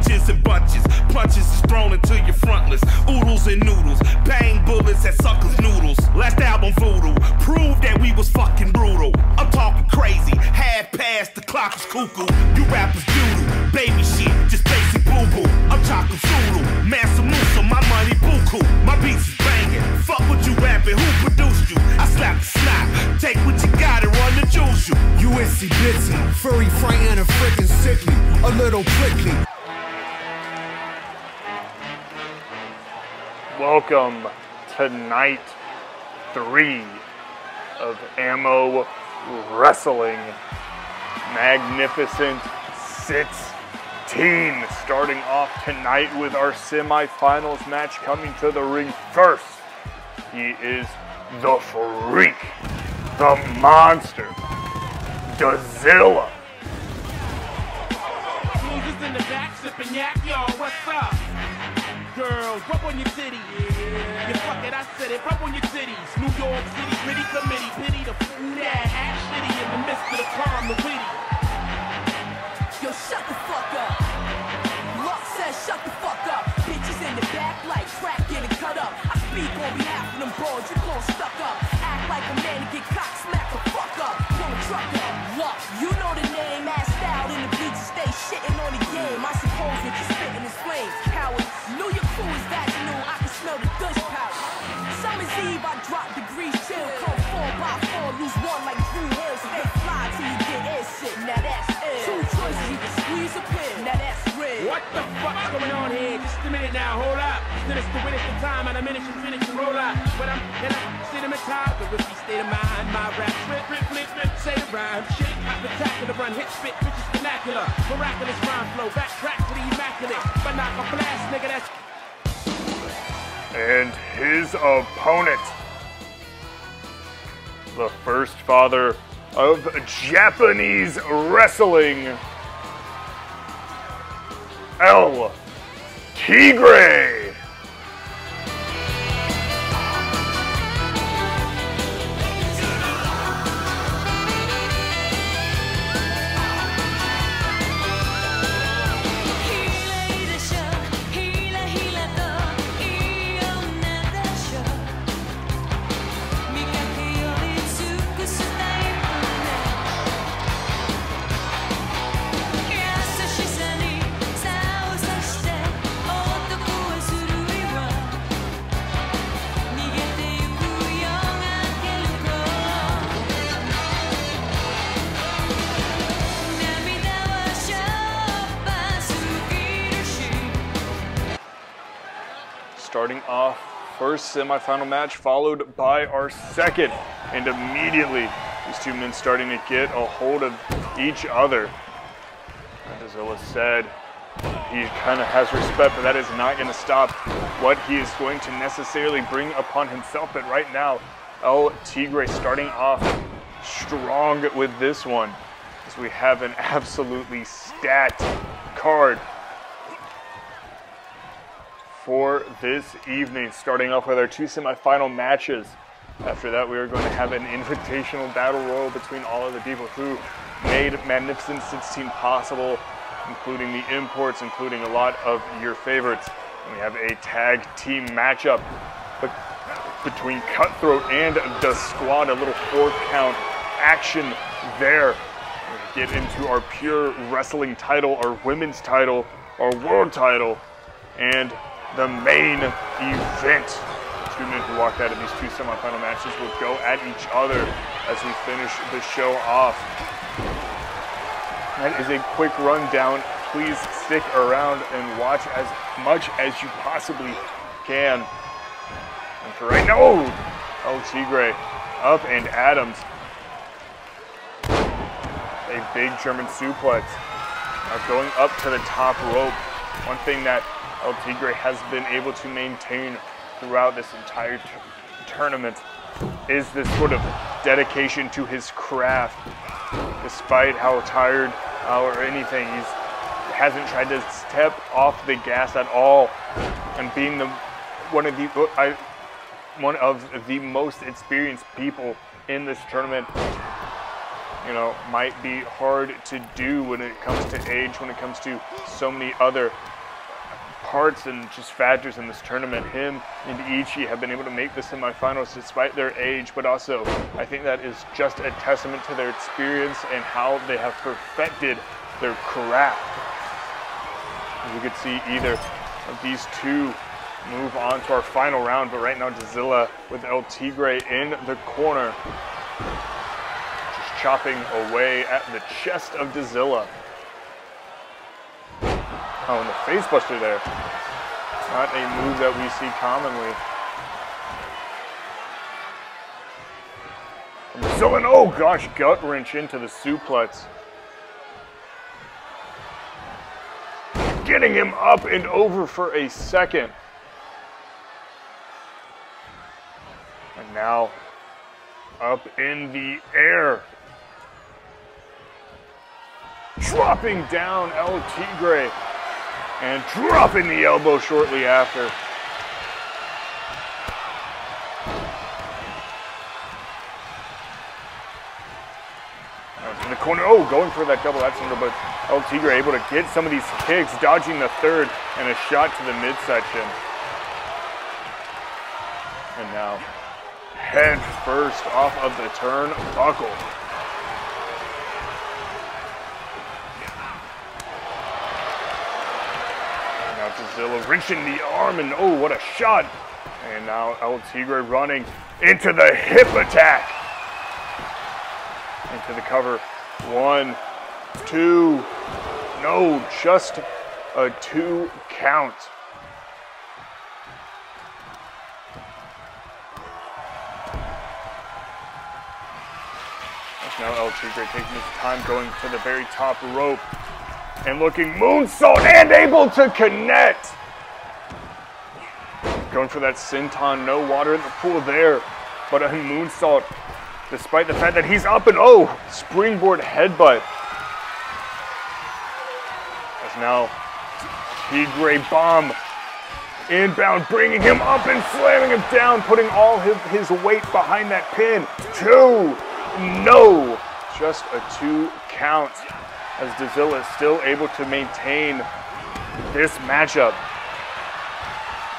punches and bunches. Punches is thrown into your frontless. Oodles and noodles, bang bullets at suckers' noodles. Last album voodoo, proved that we was fucking brutal. I'm talking crazy, half past the clock is cuckoo. You rappers doodle, baby shit, just basic boo-boo. I'm talking Zulu, Mansa Musa, my money buku. My beats is banging, fuck what you rapping, who produced you? I slap the snot, take what you got and run the juice you. USC Bitsy, furry, frightened, and freaking sickly, a little prickly. Welcome to night 3 of AMO Wrestling. Magnificent 16. Starting off tonight with our semifinals match coming to the ring first. He is the Freak, the Monster, Godzilla. Losers in the back sipping yak, y'all, what's up? Girls, rub on your titties. Yeah, fuck it, I said it, rub on your titties. New York City, gritty committee, pity the fool that act shitty in the midst of the calm, the witty. Yo, shut the fuck up. Luck says shut the fuck up. Bitches in the back like crack getting cut up. I speak on behalf of them broads, you gon' stuck up. Act like a man and get cock smack the fuck up. Pull a truck up. Luck, you know the name, assed out in the bleachers, stay shitting on the game. I suppose what you spitting is flames. Coward, knew your crew is vaginal, I can smell the Dutch pouch. Summer's Eve, I drop degrees chill. Come 4x4, lose one like Drew Hill. Stay fly till you get air shit, now that's it. Two choices, you can squeeze a pin, now that's real. What the fuck's going on here? Just a minute now, hold up. Finish the win the time, and a minute you finish and roll out. But I'm in a cinematographer, with the state of mind, my rap, flip, say the rhyme, shit, spectacular, run, hit, spit, bitches, vernacular, miraculous rhyme flow, backtrack to the immaculate, but not a blast, nigga, that's... And his opponent, the first father of Japanese wrestling, El Tigre. Starting off first semifinal match, followed by our second, and immediately these two men starting to get a hold of each other. As Godzilla said, he kind of has respect, but that is not going to stop what he is going to necessarily bring upon himself. But right now, El Tigre starting off strong with this one, as we have an absolutely stacked card for this evening, starting off with our two semifinal matches. After that, we are going to have an invitational battle royal between all of the people who made Magnificent 16 possible, including the imports, including a lot of your favorites. And we have a tag team matchup between Cutthroat and the Squad, a little 4-count action there. We get into our pure wrestling title, our women's title, our world title, and the main event. Two men who walked out of these two semifinal matches will go at each other as we finish the show off. That is a quick rundown. Please stick around and watch as much as you possibly can. And for right now, El Tigre up and Adams. A big German suplex. Now going up to the top rope. One thing that El Tigre has been able to maintain throughout this entire tournament is this sort of dedication to his craft. Despite how tired or anything, he hasn't tried to step off the gas at all, and being one of the most experienced people in this tournament, you know, might be hard to do when it comes to age, when it comes to so many other parts and just factors in this tournament. Him and Ichi have been able to make the semifinals despite their age, but also I think that is just a testament to their experience and how they have perfected their craft. As you could see, either of these two move on to our final round, but right now Dazilla with El Tigre in the corner, just chopping away at the chest of Dazilla. Oh, and the face buster there. Not a move that we see commonly. Dazilla, oh gosh, gut wrench into the suplex. Getting him up and over for a second. And now up in the air. Dropping down El Tigre and dropping the elbow shortly after. In the corner, oh, going for that double axe handle, but El Tigre able to get some of these kicks, dodging the third and a shot to the midsection. And now head first off of the turnbuckle. Now Dazilla wrenching the arm, and oh, what a shot. And now El Tigre running into the hip attack. Into the cover. 1, 2, no, just a 2 count. Now El Tigre taking his time, going to the very top rope and looking moonsault and able to connect. Going for that senton, no water in the pool there, but a moonsault despite the fact that he's up and oh, springboard headbutt. As now Tigre bomb inbound, bringing him up and slamming him down, putting all his weight behind that pin. 2. No, just a 2 count as Dazilla is still able to maintain this matchup.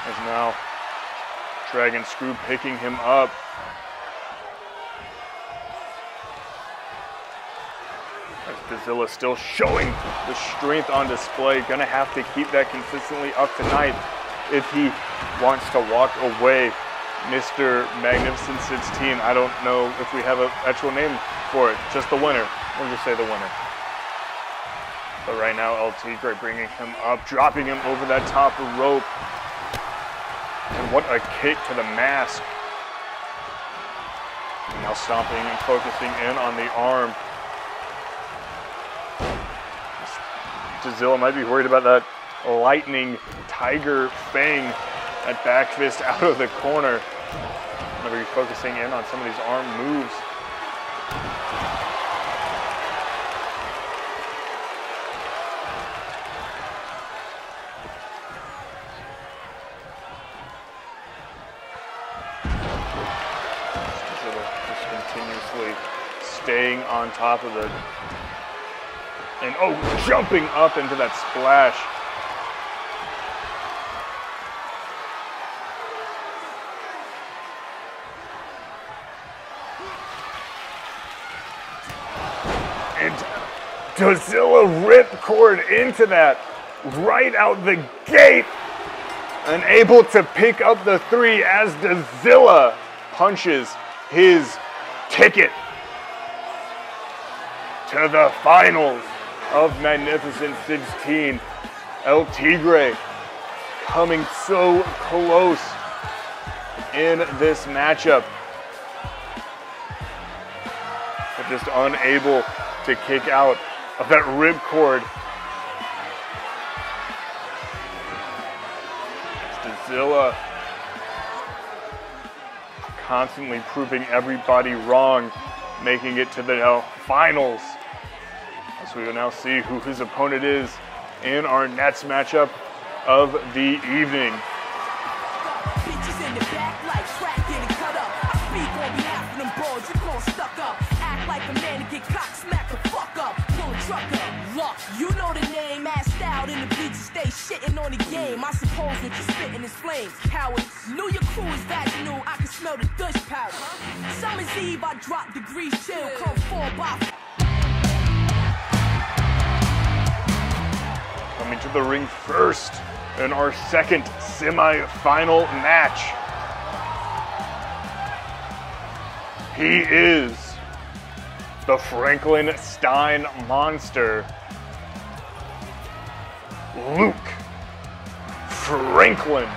As now Dragon Screw picking him up. As Dazilla still showing the strength on display. Gonna have to keep that consistently up tonight if he wants to walk away Mr. Magnificent 16. I don't know if we have an actual name for it. Just the winner. We'll just say the winner. But right now, El Tigre bringing him up, dropping him over that top rope. And what a kick to the mask. And now stomping and focusing in on the arm. Dazilla might be worried about that lightning tiger fang, that back fist out of the corner. Whenever he's focusing in on some of these arm moves. Just continuously staying on top of it. And oh, jumping up into that splash. And Dazilla ripcord into that right out the gate. And able to pick up the 3 as Dazilla punches his ticket to the finals of Magnificent 16. El Tigre coming so close in this matchup, but just unable to kick out of that ripcord. Dazilla constantly proving everybody wrong, making it to the finals. So we will now see who his opponent is in our next matchup of the evening. Bitches in the back like track getting cut up. speak on behalf of them broads, you gon' stuck up. Act like a man and get cock smack the fuck up. Pull a truck up. Look, you know the name, assed out in the bleachers, stay shitting on the game. I suppose what you spitting is flames, cowards. Knew your crew is vaginal, I can smell the douche powder. Summer's Eve, I drop degrees chill, come fall by. Coming to the ring first in our second semi-final match. He is the Franklin Stein Monster, Luke Franklin.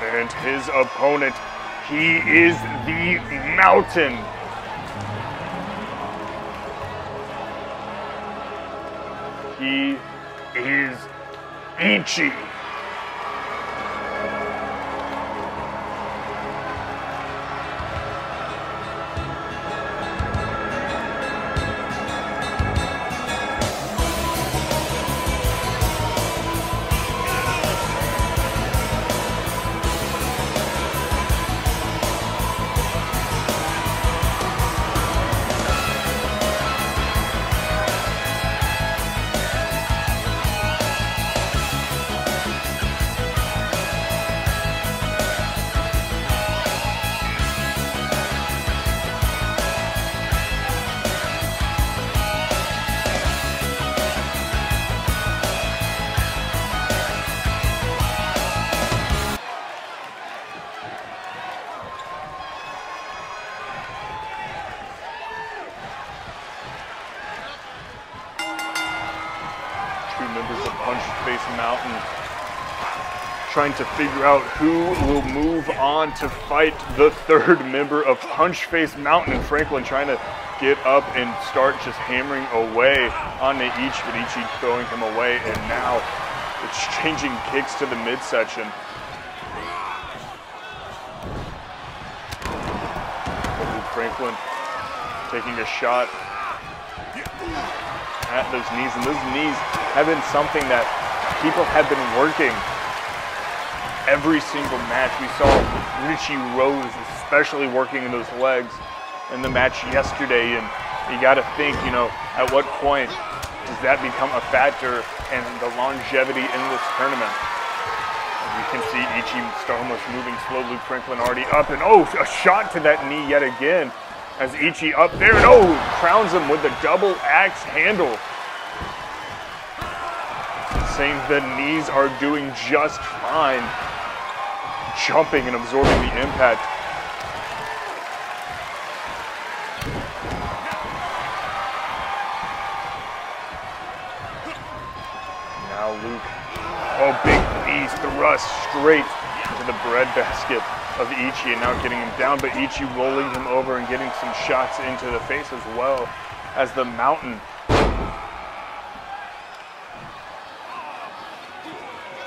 And his opponent, he is the Mountain. He is Ichi. Members of Punch-Face Mountain trying to figure out who will move on to fight the third member of Punch-Face Mountain, and Franklin trying to get up and start just hammering away on Ichi, but Ichi throwing him away, and now exchanging kicks to the midsection. Franklin taking a shot at those knees, and those knees have been something that people have been working every single match. We saw Richie Rose especially working in those legs in the match yesterday, and you got to think, you know, at what point does that become a factor in the longevity in this tournament? As you can see, Ichi almost moving slow. Luke Franklin already up, and oh, a shot to that knee yet again. As Ichi up there, and oh, crowns him with the double axe handle. Saying the knees are doing just fine. Jumping and absorbing the impact. Now Luke, oh, big knees thrust straight into the breadbasket of Ichi, and now getting him down, but Ichi rolling him over and getting some shots into the face as well as the Mountain.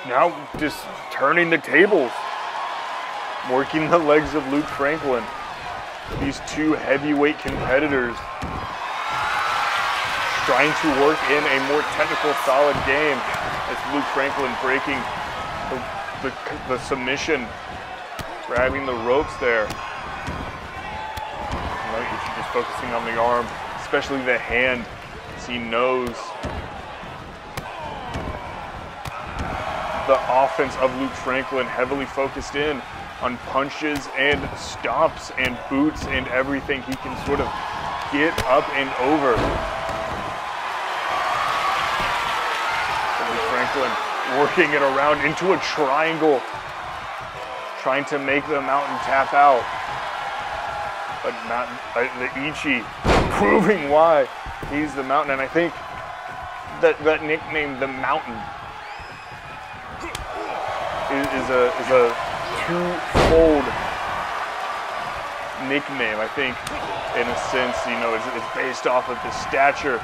Now just turning the tables, working the legs of Luke Franklin. These two heavyweight competitors trying to work in a more technical, solid game, as Luke Franklin breaking the submission, grabbing the ropes there. Ichi just focusing on the arm, especially the hand, as he knows the offense of Luke Franklin heavily focused in on punches and stomps and boots and everything he can sort of get up and over. Luke Franklin working it around into a triangle, trying to make the Mountain tap out. But the Ichi proving why he's the Mountain, and I think that nickname, the Mountain, is a twofold nickname. I think, in a sense, you know, it's based off of the stature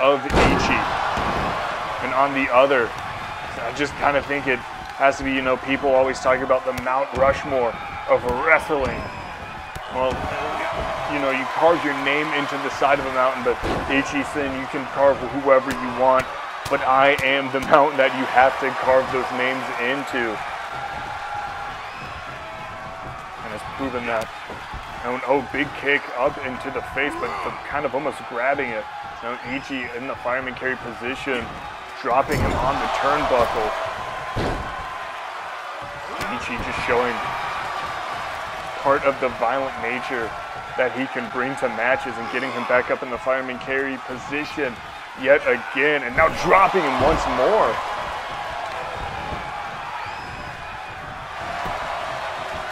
of Ichi, and on the other, I just kind of think it has to be, you know, people always talk about the Mount Rushmore of wrestling. Well, you know, you carve your name into the side of a mountain, but Ichi's saying you can carve whoever you want, but I am the mountain that you have to carve those names into. And has proven that. And oh, big kick up into the face, but kind of almost grabbing it. Now Ichi in the fireman carry position, dropping him on the turnbuckle. Ichi just showing part of the violent nature that he can bring to matches and getting him back up in the fireman carry position yet again, and now dropping him once more.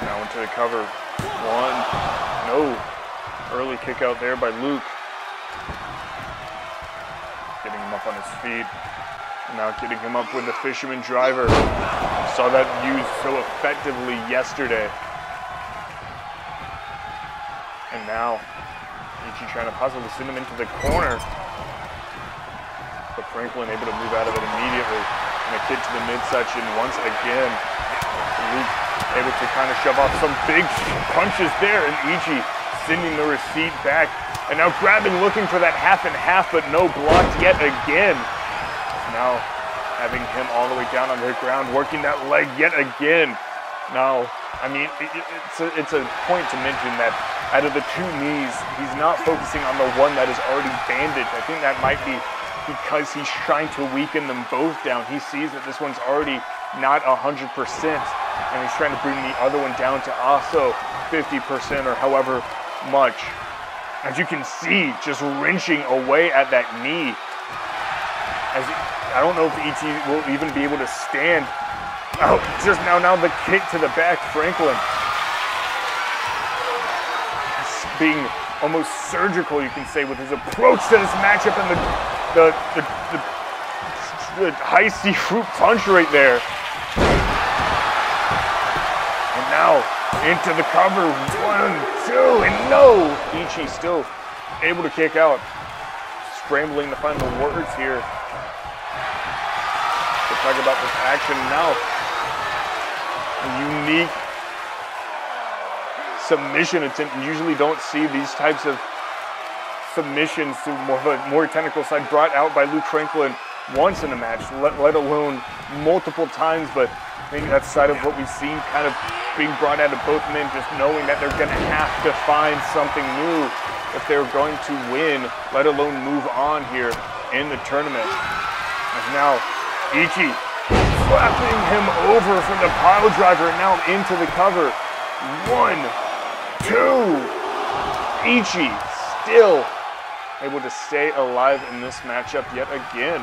Now into the cover. One. No. Early kick out there by Luke. Getting him up on his feet. Now getting him up with the fisherman driver. Saw that used so effectively yesterday. And now, Ichi trying to possibly send him into the corner. But Franklin able to move out of it immediately. And a kick to the midsection once again. Luke able to kind of shove off some big punches there. And Ichi sending the receipt back. And now grabbing, looking for that half and half, but no, blocked yet again. Now having him all the way down on the ground, working that leg yet again. Now, I mean, it's a point to mention that out of the two knees, he's not focusing on the one that is already bandaged. I think that might be because he's trying to weaken them both down. He sees that this one's already not 100%, and he's trying to bring the other one down to also 50% or however much. As you can see, just wrenching away at that knee. I don't know if Ichi will even be able to stand. Oh, just now the kick to the back, Franklin. Being almost surgical, you can say, with his approach to this matchup, and the high seafood punch right there. And now into the cover, 1, 2, and no! Ichi still able to kick out. Scrambling to find the words here. We'll talk about this action now. A unique submission attempt. You usually don't see these types of submissions to more technical side brought out by Luke Franklin once in a match, let alone multiple times. But I think that's side of what we've seen kind of being brought out of both men, just knowing that they're going to have to find something new if they're going to win, let alone move on here in the tournament. As now Ichi slapping him over from the pile driver, and now into the cover. 1, 2. Ichi still able to stay alive in this matchup yet again.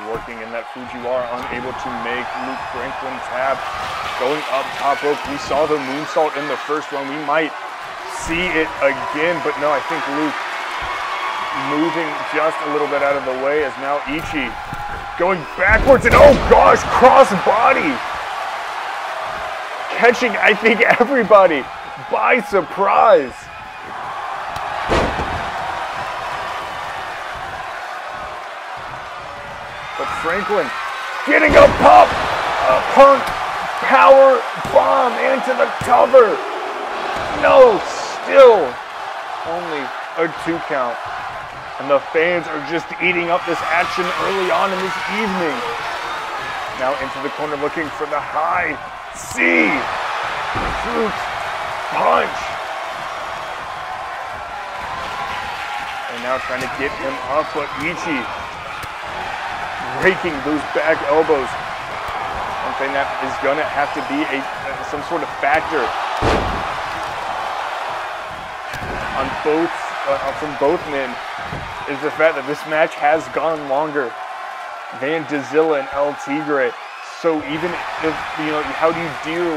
Working in that Fujiwara, unable to make Luke Franklin tap. Going up top rope. We saw the moonsault in the first one. We might see it again, but no, I think Luke moving just a little bit out of the way, as now Ichi going backwards, and oh gosh, cross body. Catching, I think, everybody by surprise. But Franklin getting a punk power bomb into the cover. No, still only a 2 count. And the fans are just eating up this action early on in this evening. Now into the corner looking for the high C fruit punch. And now trying to get him up, but Ichi raking those back elbows. Something that is gonna have to be some sort of factor. from both men is the fact that this match has gone longer than Dazilla and El Tigre. So even if, how do you deal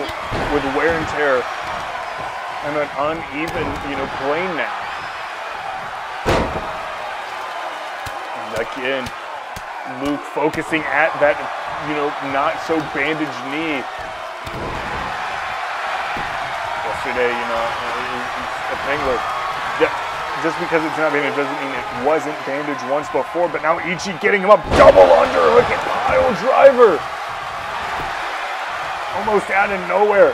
with wear and tear and an uneven, plane now? And again, Luke focusing at that, not so bandaged knee. Yesterday, a Pengler. Just because it's not bandaged doesn't mean it wasn't bandaged once before, but now Ichi getting him up, double underhook and pile driver. Almost out of nowhere.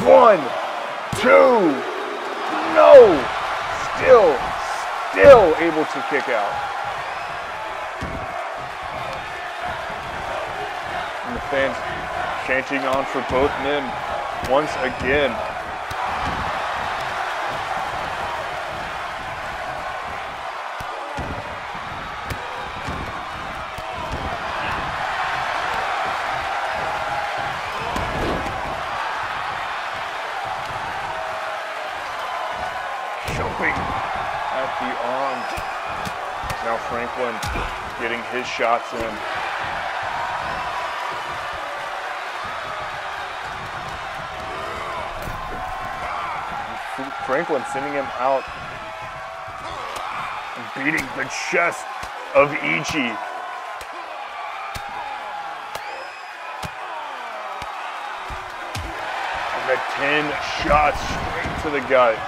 1, 2, no. Still able to kick out. And the fans chanting on for both men once again. At the arm. Now Franklin getting his shots in. Franklin sending him out and beating the chest of Ichi. And the 10 shots straight to the gut.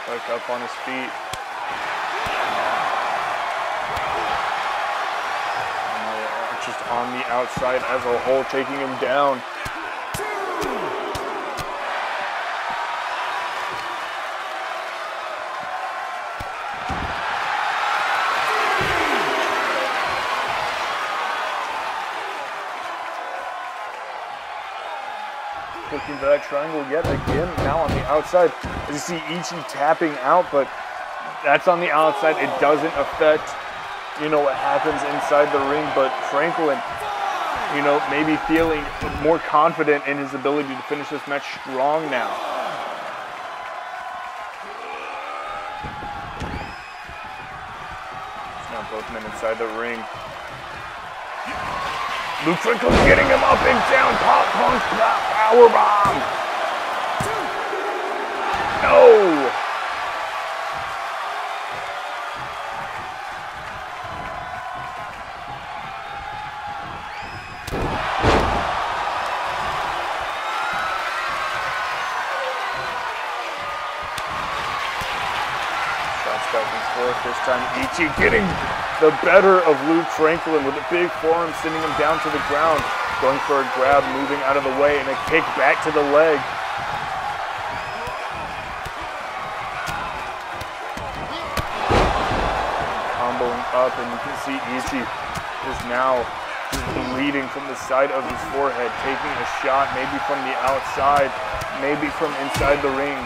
Back up on his feet. Just on the outside as a whole, taking him down. Looking for that triangle yet again, now on the outside. As you see Ichi tapping out, but that's on the outside. It doesn't affect, what happens inside the ring, but Franklin, maybe feeling more confident in his ability to finish this match strong now. Now both men inside the ring. Luke Franklin getting him up and down, pop punk powerbomb. No. Shots back and forth. This time Ichi getting the better of Luke Franklin with a big forearm, sending him down to the ground. Going for a grab, moving out of the way, and a kick back to the leg. Comboing up, and you can see Ichi is now just bleeding from the side of his forehead, taking a shot, maybe from the outside, maybe from inside the ring.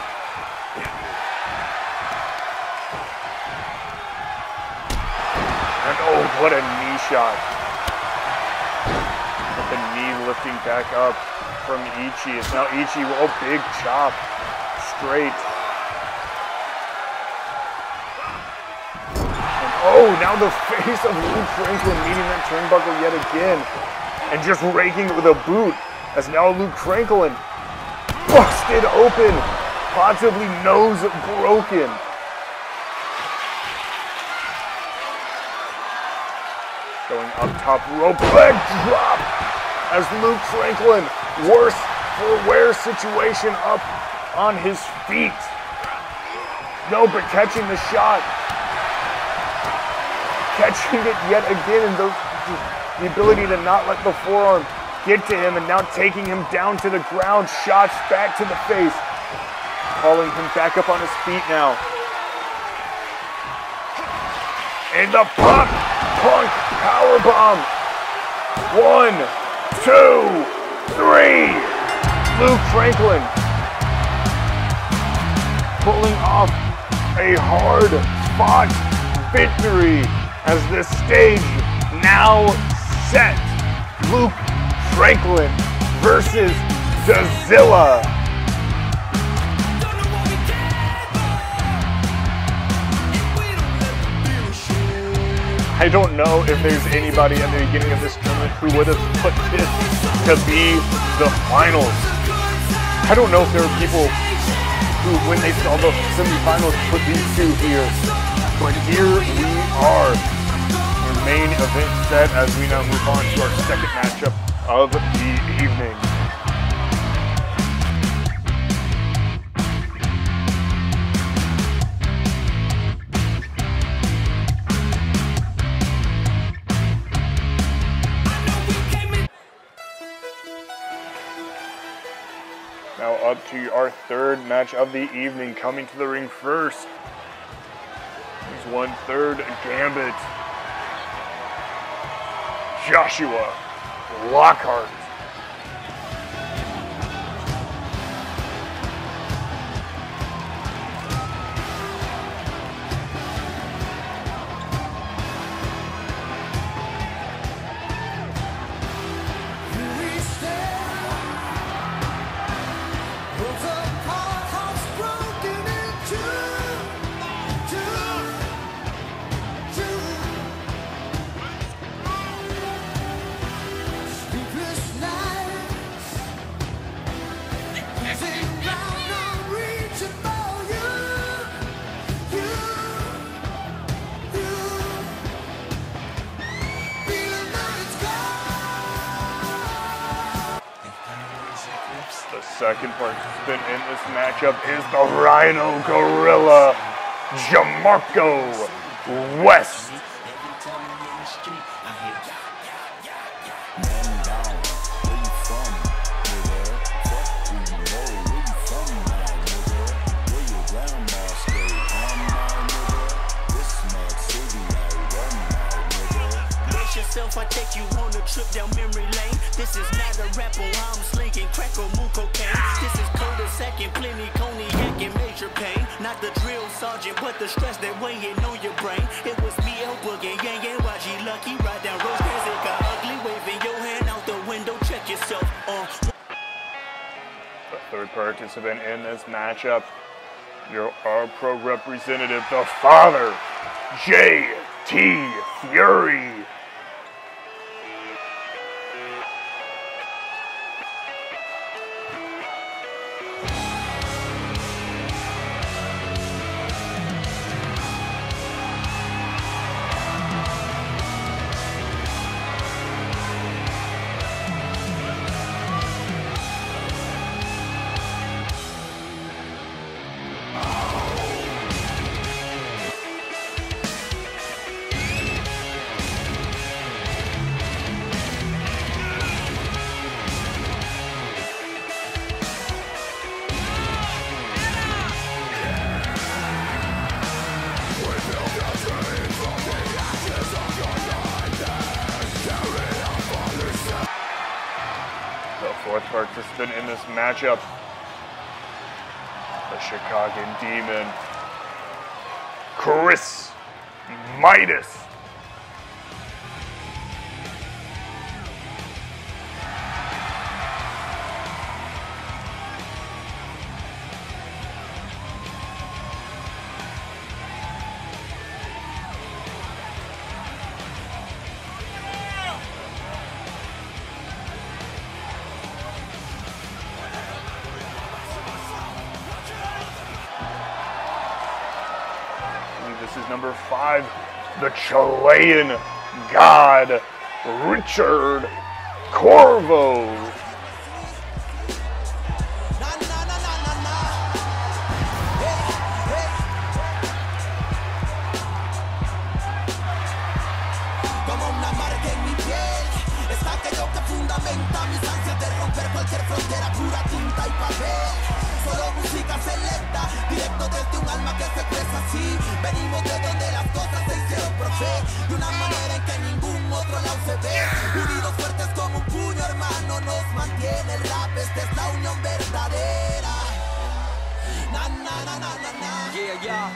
And oh, what a knee shot. With the knee lifting back up from Ichi. It's now Ichi, oh, big chop, straight. And oh, now the face of Luke Franklin meeting that turnbuckle yet again. And just raking it with a boot. As now Luke Franklin busted open, possibly nose broken. Going up top rope, leg drop as Luke Franklin, worse for wear situation, up on his feet. No, but catching the shot. Catching it yet again, and the ability to not let the forearm get to him, and now taking him down to the ground, shots back to the face. Calling him back up on his feet now. And the pop punk powerbomb. 1, 2, 3. Luke Franklin pulling off a hard-fought victory as this stage now set Luke Franklin versus Dazilla. I don't know if there's anybody at the beginning of this tournament who would have put this to be the finals. I don't know if there were people who, when they saw the semifinals, put these two here. But here we are. Our main event set as we now move on to our second matchup of the evening. Now up to our third match of the evening. Coming to the ring first is 1/3 Gambit, Joshua Lockhart. The second participant in this matchup is the Rhino Gorilla, Jamarco West. I take you on a trip down memory lane. This is not a rapper, I'm slinking crack or moon cocaine. This is cul-de-sac and plenty cognac and major pain. Not the drill sergeant, but the stress that weighing on your brain. It was me, El Boogie, Yang and YG Lucky. Ride down Rose, it got ugly, waving your hand out the window, check yourself. The third participant in this matchup, our pro representative, the Father, J.T. Fury. Fourth participant in this matchup, the Chicago Demon, Chris Midas. This is number 5, the Chilean God, Richard Corvo. Como una marca en mi piel, está aquello que fundamenta mis ansias de romper cualquier frontera, pura tinta y papel. Solo música selecta, directo desde un alma que se expresa así. Venimos de donde las cosas se hicieron profe, de una manera en que ningún otro lado se ve. Unidos fuertes como un puño, hermano, nos mantiene el rap. Esta es la unión verdadera. Na na na na na na. Yeah, yeah.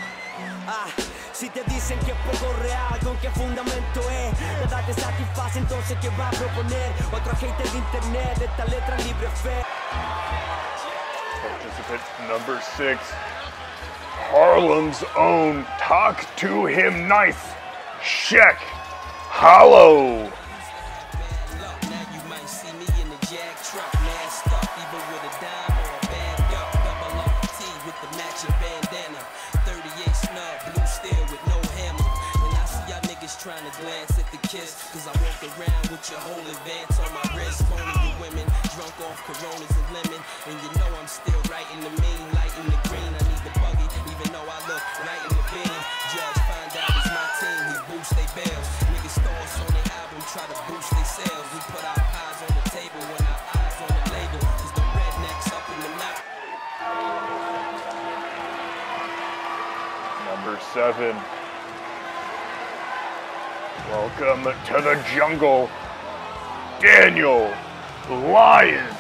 Si te dicen que es poco real, ¿con qué fundamento es? Nada te satisface, entonces ¿qué va a proponer? Otro hater de internet, esta letra libre fe. Participant number 6, Harlem's own Talk to Him Nice, Sheck Hollow. Now you might see me in the jag truck, masked up, even with a dime or a bag up. Double up T with the matching bandana, 38 snub, blue steel with no hammer. And I see y'all niggas trying to glance at the kiss, cause I walk around with your whole advance on my wrist, phoning you women, drunk off Coronas and lemon. And you know I'm still right in the mean, light in the green. I need the buggy, even though I look right in the beam. Judge find out it's my team, we boost they bells. Niggas throw us on their album, try to boost they sales. We put our eyes on the table when our eyes on the label. Cause the rednecks up in the mouth. Number 7, welcome to the jungle, Daniel Lyons.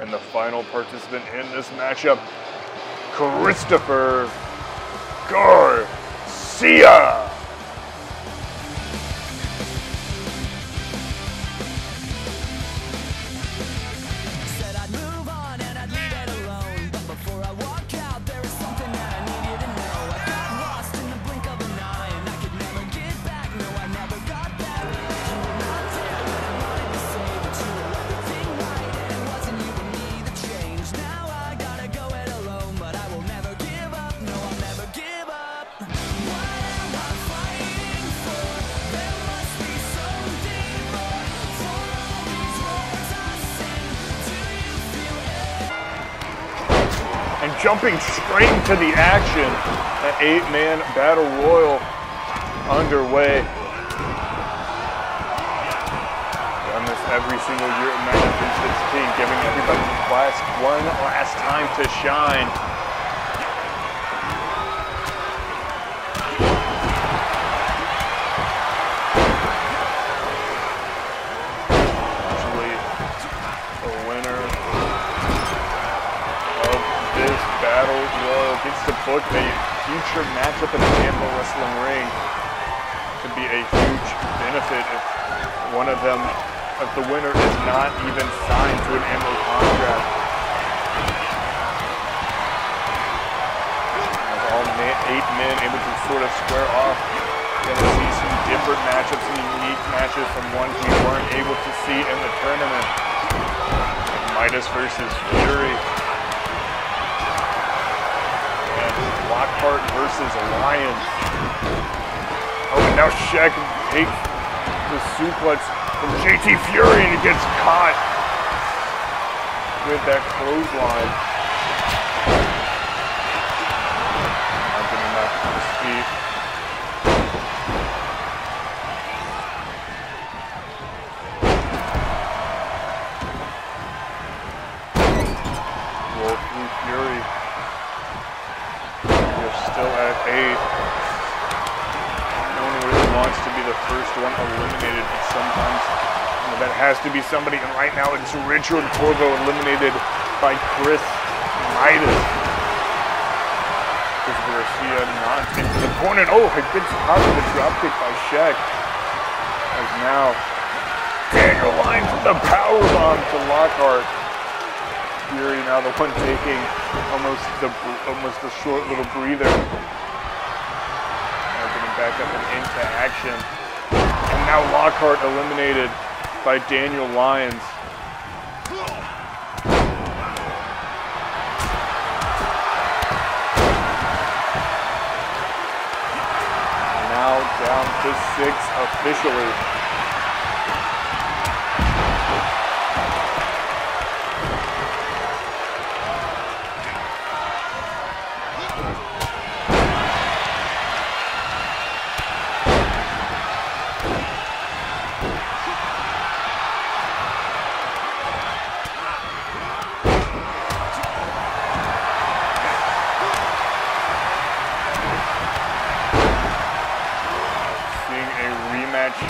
And the final participant in this matchup, Christopher Garcia. Said I'd move on and I'd leave it alone, but before I walk out there is something that I need you to know. I got lost in the blink of an eye and I could never get back. No, I never got back. You were not there when I wanted to say that you were everything right, and it wasn't you and me that changed. Now I gotta go it alone, but I will never give up. No, I'll never give up. What am I fighting for? There must be something more. For all these words I sing, do you feel it? And jumping straight into the action, an 8-man battle royal underway. Done this every single year at Madison 16, giving everybody in class one last time to shine. Usually the winner of this battle royal gets to book a future matchup in the AMO wrestling ring. Could be a huge benefit if one of them, if the winner is not even signed to an AMO contract. As all 8 men able to sort of square off, gonna see some different matchups and unique matches from ones we weren't able to see in the tournament. Midas versus Fury. Lockhart versus Alliance. Oh, and now Sheck takes the suplex from JT Fury and he gets caught with that clothesline. Not getting back to his feet. Wolf through Fury. Still at 8. No one really wants to be the first one eliminated, but sometimes that has to be somebody. And right now it's Richard Corvo eliminated by Chris Midas. Chris Garcia knocked into the corner. Oh, it gets caught with a dropkick by Sheck. As now Daniel Lyons with a powerbomb to Lockhart. Fury now the one taking almost a short little breather. Now getting back up and into action. And now Lockhart eliminated by Daniel Lyons. Now down to 6 officially.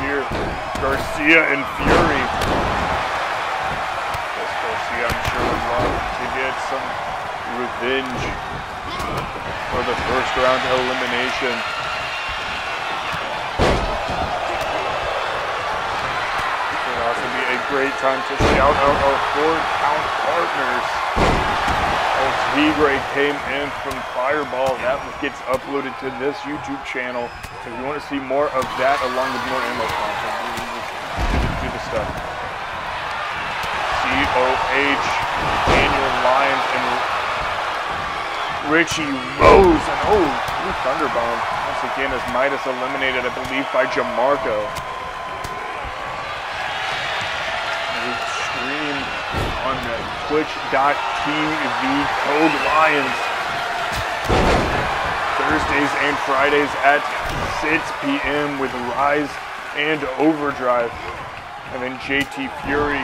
Here, Garcia and Fury. Yes, Garcia, I'm sure would love to get some revenge for the first round elimination. This would also be a great time to shout out our 4-count partners. El Tigre came in from Fireball. That gets uploaded to this YouTube channel. So if you want to see more of that along with more AMO content, do the stuff. COH, Daniel Lyons, and Richie Rose. And oh, Blue Thunderbomb. Once again, as Midas eliminated, I believe, by Jamarco. Streamed on twitch.tv code Lions. Thursdays and Fridays at 6 p.m. with Rise and Overdrive. And then JT Fury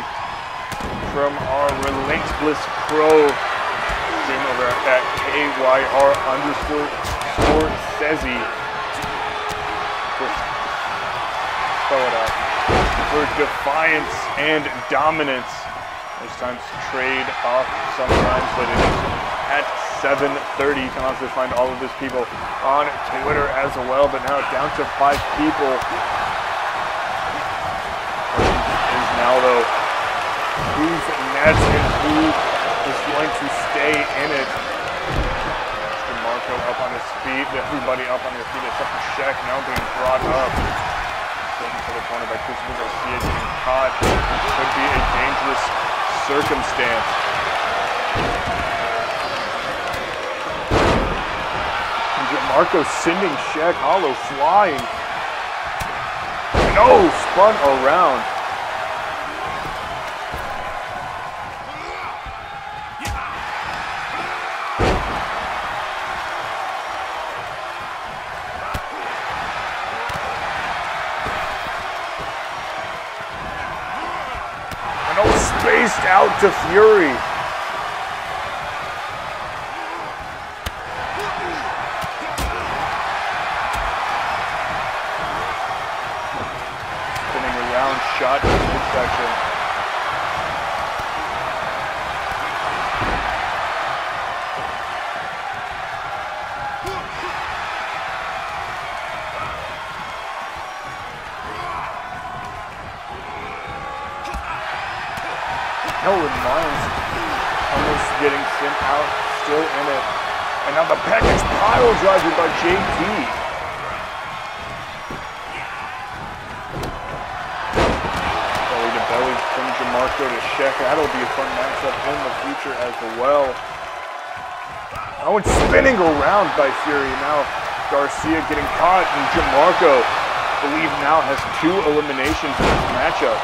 from our Relentless Pro stream over at KYR_Scorsese. Just spell it out. For Defiance and Dominance. Most times trade off sometimes, but it is at 7:30. You can also find all of these people on Twitter as well, but now down to 5 people. Is now though, who's next and who is going to stay in it? Mr. Marco up on his feet, everybody up on their feet except for Shaq now being brought up. Looking for the corner by Christopher Garcia, getting caught. Could be a dangerous circumstance. Marco sending Shaq Hollow flying. No, spun around. And oh, spaced out to Fury. Shot in the midsection. Helen Lyons almost getting sent out, still in it. And now the package pile driver by JT. From Jamarco to Shaq. That'll be a fun matchup in the future as well. Oh, and spinning around by Fury. Now Garcia getting caught, and Jamarco, I believe, now has 2 eliminations in this matchup.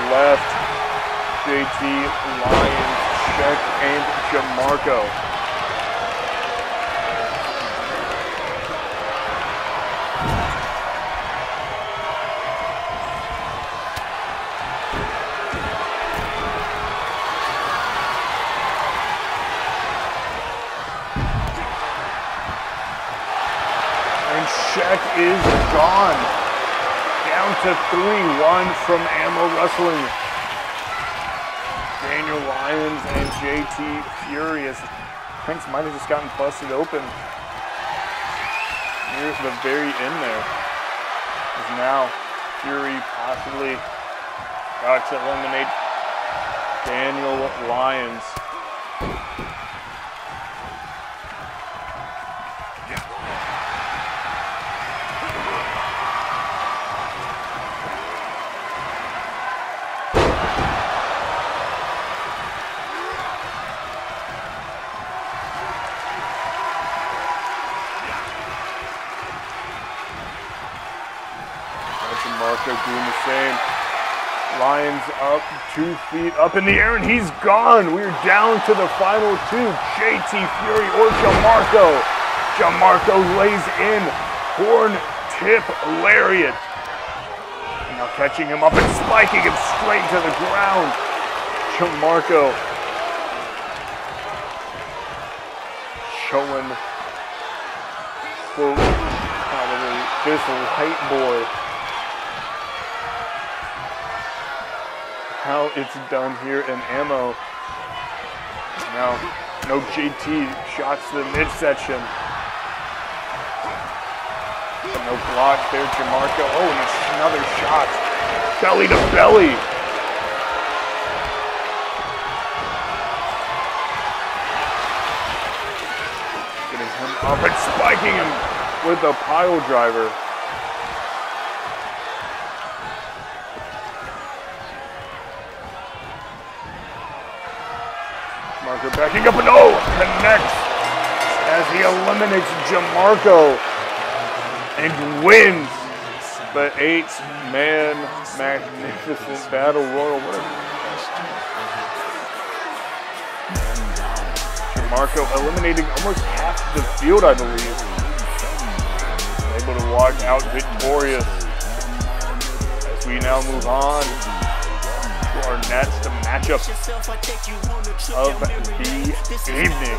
Left, JT, Lyons, Shaq, and Jamarco. And Shaq is gone. Down to 3-1 from AMO Wrestling. Daniel Lyons and JT Fury, as Prince might have just gotten busted open. near the very end there. As now Fury possibly about to eliminate Daniel Lyons. Marco doing the same. Lyons up, 2 feet up in the air, and he's gone. We're down to the final 2. JT Fury or Jamarco. Jamarco lays in. Horn tip lariat. Now catching him up and spiking him straight to the ground. Jamarco showing probably this light boy how it's done here in AMO. Now, no JT shots to the midsection. But no block there, Jamarco. Oh, and another shot. Belly to belly. Getting him up and spiking him with a pile driver. Marco backing up and connects as he eliminates Jamarco and wins the 8-man magnificent battle royal. Jamarco eliminating almost half the field, I believe. Able to walk out victorious as we now move on to our next matchup of the evening.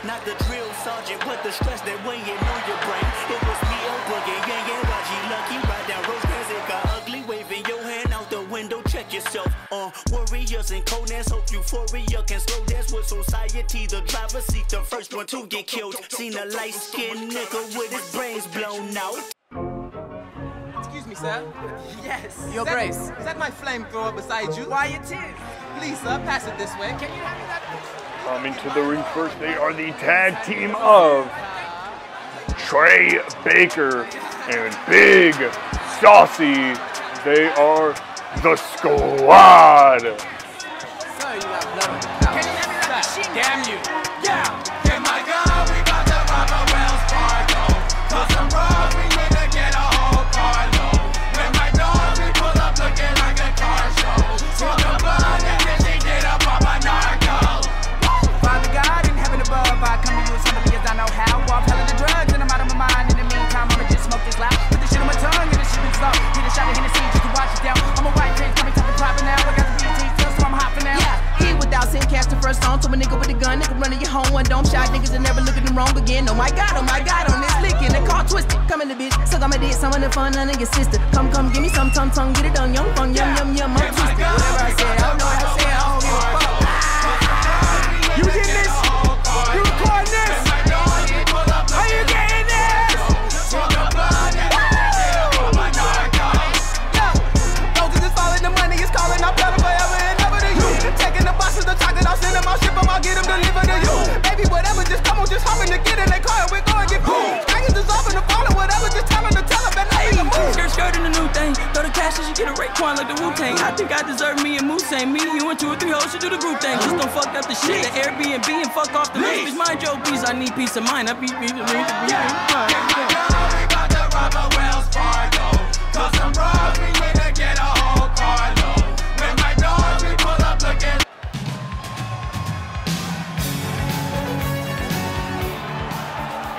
Not the drill sergeant, but the stress that weighing on your brain. It was me, Boogie, YG, Lucky, ride down Rose got ugly, waving your hand out the window. Check yourself. Warriors and Conans, hope euphoria can slow dance with society. The driver seek the first one to get killed. Seen a light-skinned nigga with his brains blown out. Excuse me, sir. Yes. Your Grace. Is that my flamethrower beside you? Why, it is. Please, sir, pass it this way. Can you hand me that? Coming to the ring first, they are the tag team of Trey Baker and Big Saucy. They are the Squad. Sir, you got blood on the couch. Can you hand me that machine? Damn you. Yeah. Get my gun, we got the rubber Wells Fargo. Cause I'm wrong, we need to get a whole carload. With my dog, we pull up looking like a car show. Smoke the blood and then she get up on my narco. Father God in heaven above, I come to you as humbly as I know how. Off hell of the drugs and I'm out of my mind. In the meantime, I'ma just smoke this loud. Put the shit on my tongue and the shit been slow. Get a shot of Hennessy just to watch it down. I'm a white train coming talking proper now. I got the BT still, so I'm hopping out. Yeah, he without sin cast the first song. To a nigga with a gun, nigga running your home. One dome shot, niggas that never look at them wrong again. Oh my God, on this licking. The car twisted, coming to bitch. Suck on my dick, some of the fun, none of your sister. Come, give me some tongue, get it done, young fun, yum, I'm twisted. Whatever I said, I don't know what I said, I don't give a fuck. You getting this? You recording this? Are you getting this? Focus is falling, the money is calling, I'm better forever and ever to you. Taking the boxes, the chocolate, I'll send them, I'll ship them, I'll get them delivered to you. Baby, whatever, just come on, just hop in to get in that car and we're going to get food. I can dissolve in the phone or whatever, just tell them to tell them, and I ain't move. Skirt in the new thing, throw the cash and she get a Raekwon like the Wu-Tang. I think I deserve me and Moose ain't me, you and 2 or 3 hoes should do the group thing. Just don't fuck up the shit, the Airbnb and fuck off the list. Bitch, mind your peace, I need peace of mind. I beat me.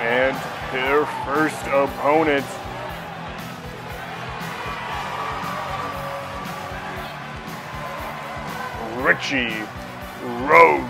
And their first opponent, Richie Rose.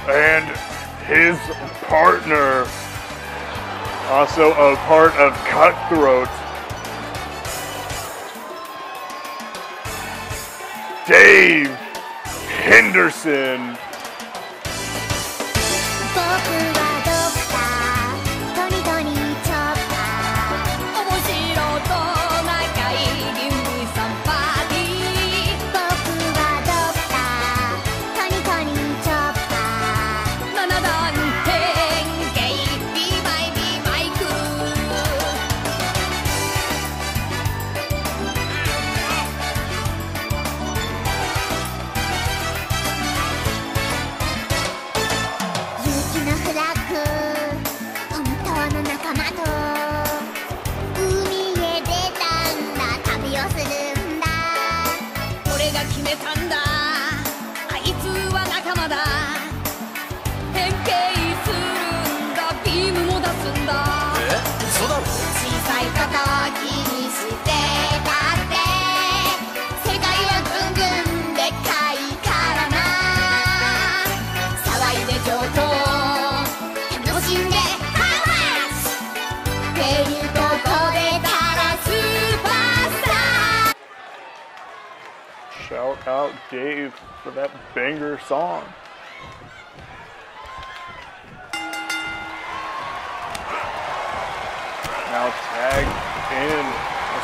and his partner, also a part of Cutthroat, Dave Henderson. Shout out Dave for that banger song. Now tagged in,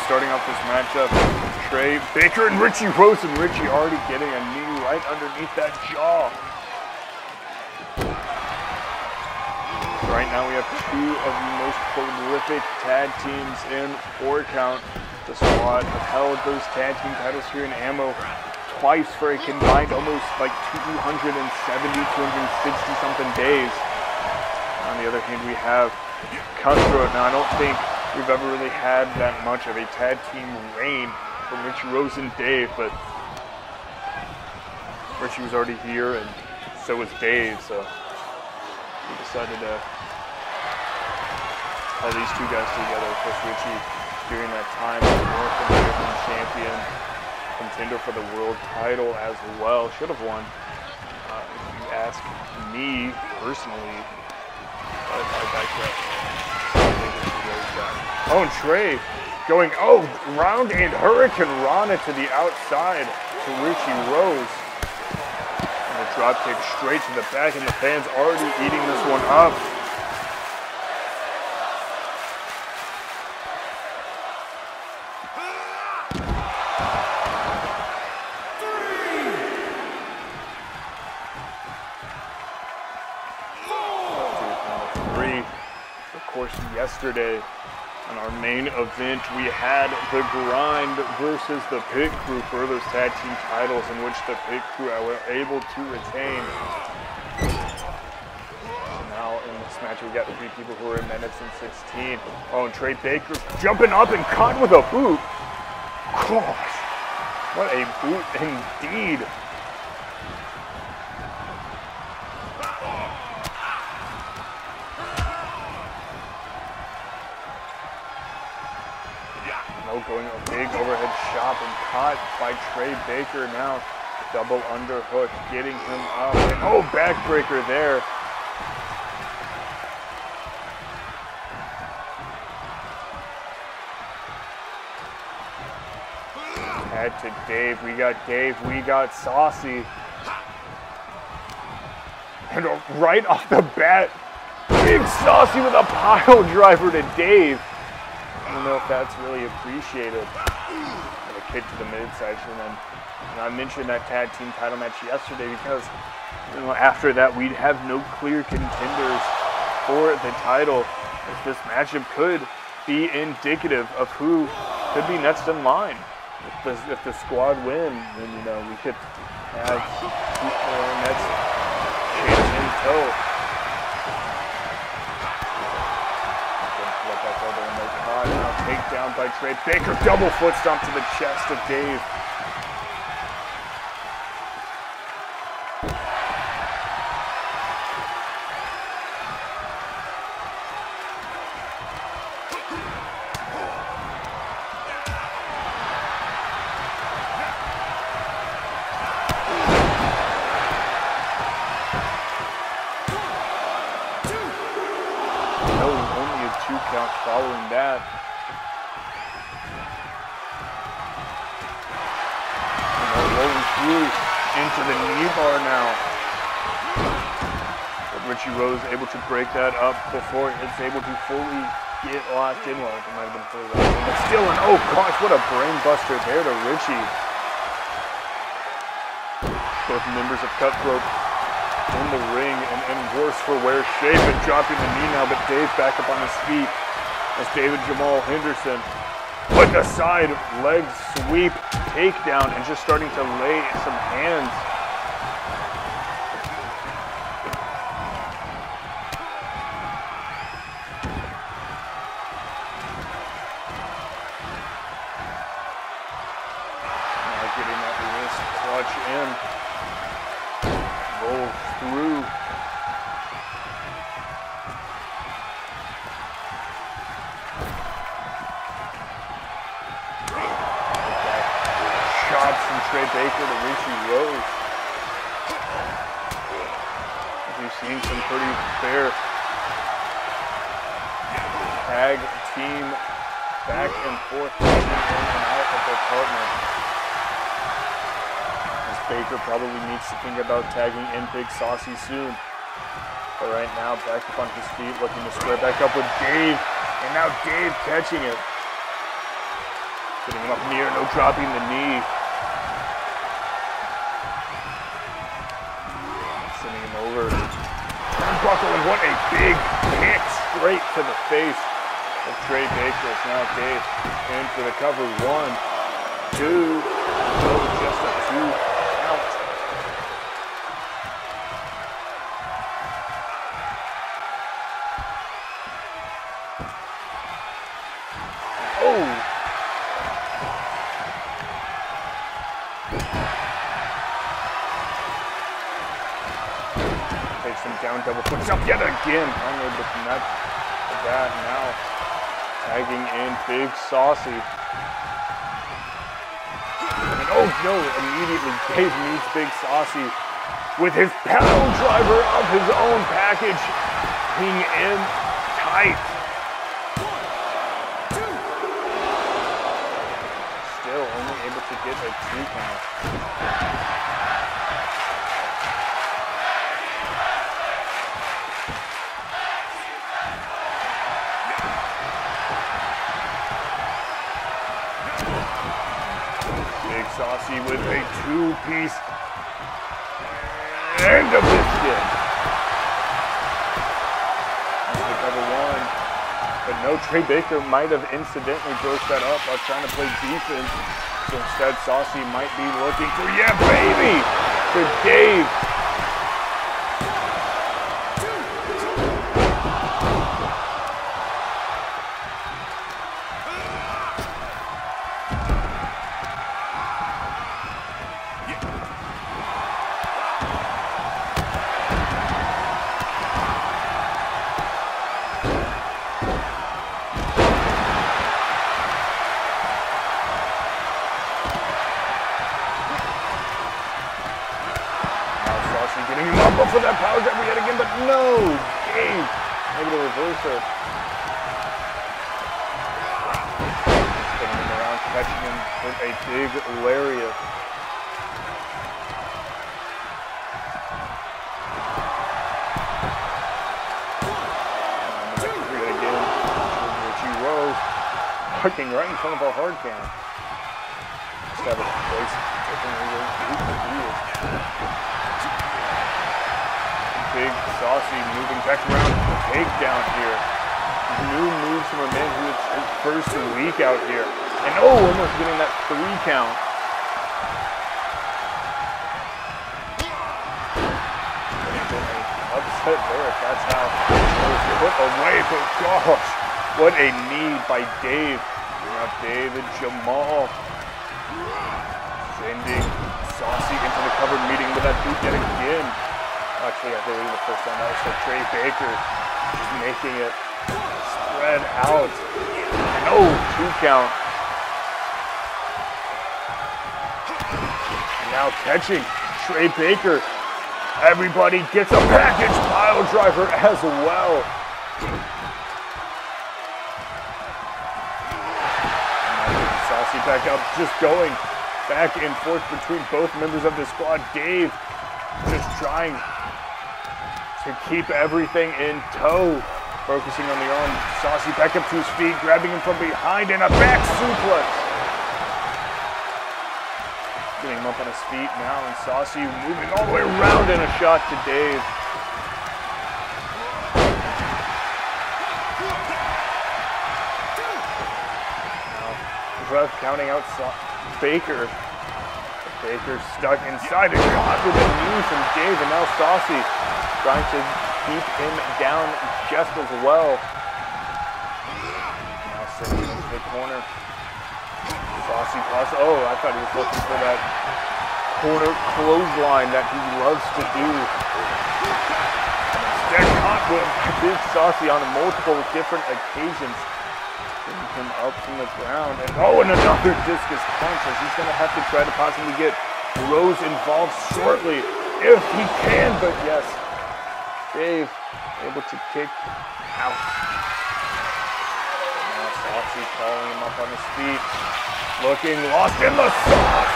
starting off this matchup, Trey Baker and Richie Rose, and Richie already getting a knee right underneath that jaw. Right now we have two of the most prolific tag teams in 4-count. The Squad have held those tag team titles here in AMO twice for a combined almost like 260 something days. On the other hand, we have Cutthroat. Now I don't think we've ever really had that much of a tag team reign from Richie Rose and Dave, but Richie was already here and so was Dave, so we decided to all these two guys together. Of course, Richie during that time as North American champion, contender for the world title as well. Should have won, if you ask me personally. But I digress. Oh, and Trey going, round and Hurricane Rana to the outside to Richie Rose. And a drop kick straight to the back, and the fans already eating this one up. Yesterday on our main event, we had the Grind versus the Pit Crew for those tag team titles, in which the Pit Crew were able to retain. So now in this match, we got 3 people who are in minutes and 16. Oh, and Trey Baker jumping up and caught with a boot. Gosh, what a boot indeed. Going a big overhead chop and caught by Trey Baker. Now double underhook, getting him up. And backbreaker there. Head to Dave. We got Saucy. And right off the bat, big Saucy with a pile driver to Dave. I don't know if that's really appreciated. And a kick to the midsection. And I mentioned that tag team title match yesterday because after that we'd have no clear contenders for the title. As this matchup could be indicative of who could be next in line. If the Squad win, then we could have our next chance in tow. Now takedown by Trey Baker, double foot stomp to the chest of Dave. count following that. And they're rolling through into the knee bar now. But Richie Rose able to break that up before it's able to fully get locked in. Well, it might have been fully locked in, but still an, oh gosh, what a brain buster there to Richie. Both members of Cutthroat in the ring and in worse for wear shape and dropping the knee now, but Dave back up on his feet as David Jamal Henderson putting a side leg sweep takedown and just starting to lay some hands. Now getting that wrist clutch in. Roll through. Shots from Trey Baker to Richie Rose. We've seen some pretty fair tag team back and forth, in and out of their partner. Baker probably needs to think about tagging in Big Saucy soon. But right now, back up on his feet, looking to square back up with Dave. And now Dave catching it. Getting him up in the air, no dropping the knee. Sending him over. Turnbuckle, and what a big kick straight to the face of Trey Baker. It's now Dave in for the cover. 1, 2, no, just a 2. Takes him down, double puts up yet again. Unable to connect that. Now tagging in Big Saucy. And oh no, immediately Dave meets Big Saucy with his pound driver of his own package. Being in tight. Still only able to get a 2 count. Saucy with a 2-piece and a biscuit. That's the cover 1. But no, Trey Baker might have incidentally broke that up while trying to play defense. So instead, Saucy might be looking for, yeah, baby, for Dave. Getting him up for that power grab yet again, but no! Dave able to reverse it. Spinning him around, catching him with a big lariat. And yet again, Richie Rose parking right in front of our hard cam. Just have a place Big Saucy moving back around the takedown here. New moves from a man who is his first week out here. And oh, almost getting that 3 count. Upset there if that's how it was put away. But gosh, what a knee by Dave. Now David Jamal sending Saucy into the covered meeting with that boot yet again. Actually, I believe the first time that was for Trey Baker, just making it spread out. And oh, 2 count. And now catching Trey Baker. Everybody gets a package pile driver as well. back up, just going back and forth between both members of the squad. Dave just trying to keep everything in tow. Focusing on the arm. Saucy back up to his feet, grabbing him from behind, and a back suplex. Getting him up on his feet now, and Saucy moving all the way around, and a shot to Dave. Now, ref counting out Baker. Baker stuck inside and caught with a knee from Dave, and now Saucy trying to keep him down just as well. Now sitting into the corner. Saucy toss. Oh, I thought he was looking for that corner clothesline that he loves to do. Instead, caught with Big Saucy on multiple different occasions. Bringing him up from the ground. And oh, and another discus punch as he's going to have to try to possibly get Rose involved shortly if he can. But yes, Dave able to kick out. Now Saucy calling him up on his feet. Looking lost in the sauce.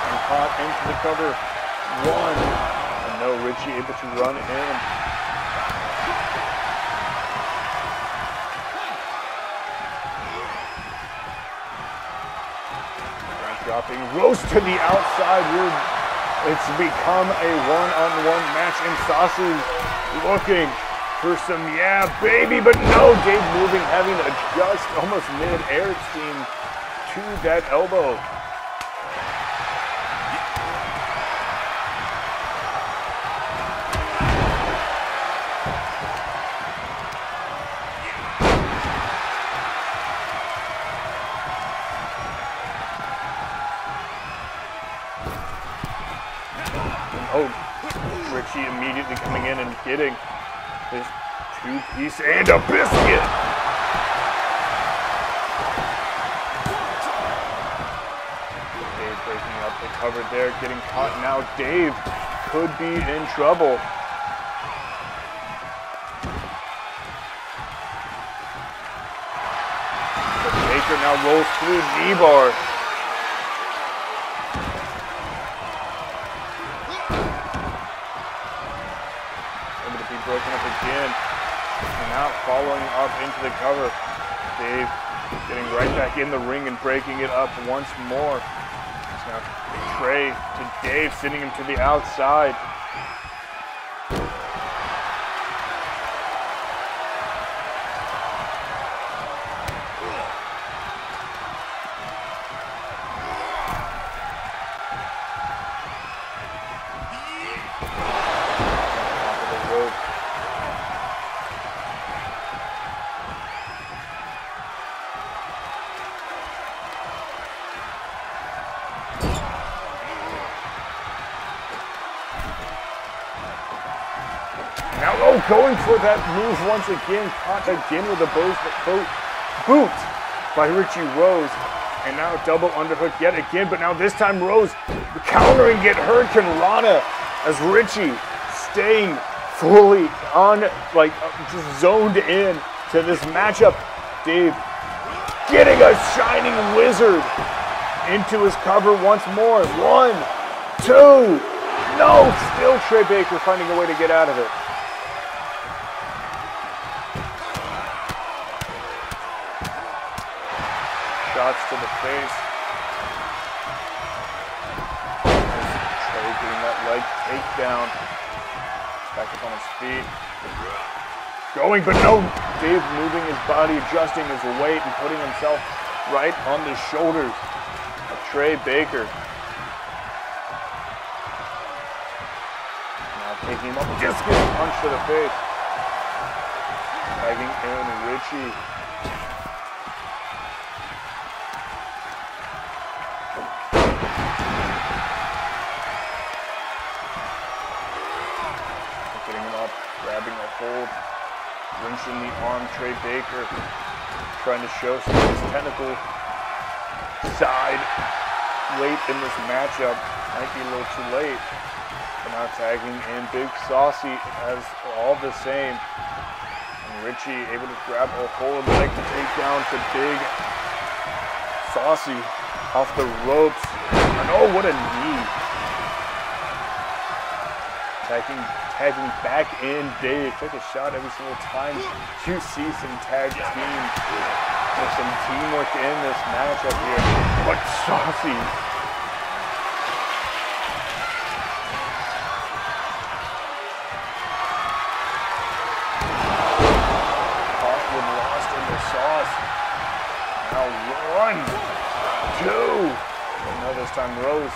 And caught into the cover. One. And no, Richie able to run in. Dropping Rose to the outside. It's become a one-on-one match, and Saucy looking for some yeah baby, but no, Dave moving, having to adjust almost mid-air, it seemed, to that elbow. Oh, Richie immediately coming in and getting his two-piece and a biscuit. Dave breaking up the cover there, getting caught. Now Dave could be in trouble. But Baker now rolls through knee bar. Broken up again, and now following up into the cover. Dave getting right back in the ring and breaking it up once more. It's now Trey to Dave, sending him to the outside. Now, oh, going for that move once again, caught again with a boot by Richie Rose. And now double underhook yet again, but now this time Rose countering it, Hurricane Rana, as Richie staying fully on, like, just zoned in to this matchup. Dave getting a shining wizard into his cover once more. 1, 2, no, still Trey Baker finding a way to get out of it. Shots to the face. Trey getting that leg takedown. Back up on his feet. Going, but no. Dave moving his body, adjusting his weight, and putting himself right on the shoulders of Trey Baker. Now taking him up, just getting a punch to the face. Tagging in Richie. Grabbing a hold, wrenching the arm, Trey Baker trying to show some of his technical side late in this matchup. Might be a little too late. But now tagging in Big Saucy as all the same. And Richie able to grab a hold of the leg to take down the big Saucy off the ropes. And oh, what a knee. Tagging back in Dave. Take a shot every single time you see some tag team. There's some teamwork in this matchup here. But Saucy. Lost in the sauce. Now 1, 2. Now this time Rose.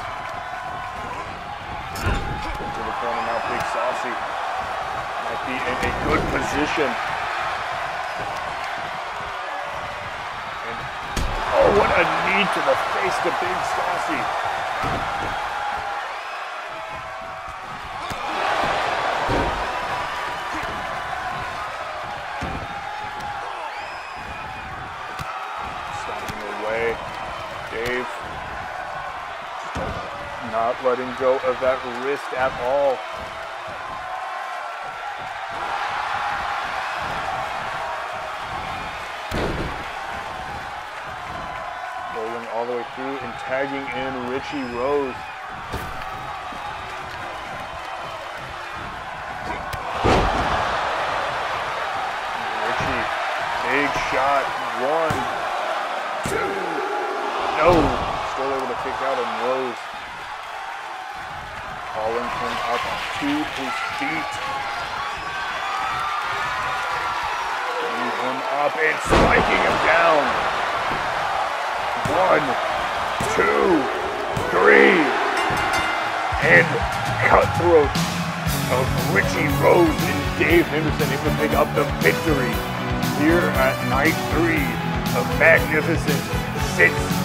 Into the corner now, Big Saucy. Might be in a good position. And, oh, what a knee to the face to Big Saucy. Dave not letting go of that wrist at all. Rolling all the way through and tagging in Richie Rose. Richie, big shot, 1, 2. No, still able to kick out and Rose calling him up to his feet. Bringing him up and spiking him down. 1, 2, 3. And cutthroat of Richie Rose and Dave Henderson able to pick up the victory here at night 3 of Magnificent 16.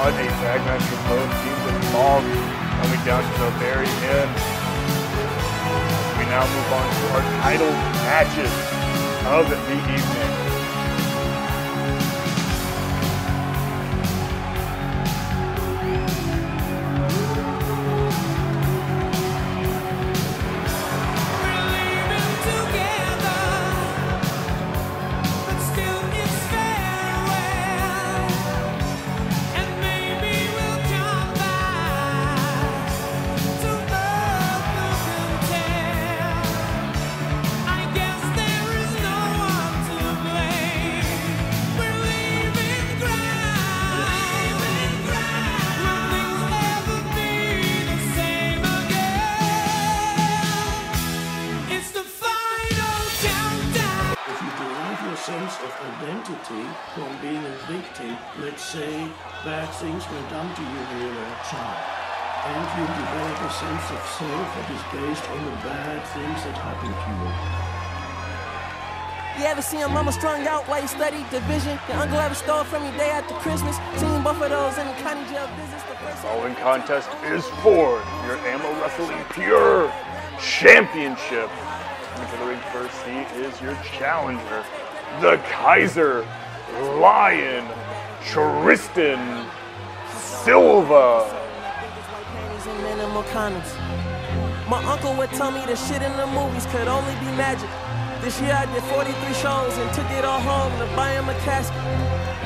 On a tag match with both teams involved, coming down to the very end. We now move on to our title matches of the evening. Sense of identity from being a victim. Let's say bad things were done to you when you were a child, and you develop a sense of self that is based on the bad things that happened to you. You ever seen your mama strung out while you studied division? Your uncle ever stole from you day after Christmas? Seen both of those in the county jail visits. The following contest is for your AMO Wrestling Pure Championship. Coming to the ring first, he is your challenger, the Kaiser Lion, Tristan Silva. My uncle would tell me the shit in the movies could only be magic. This year I did 43 shows and took it all home to buy him a casket.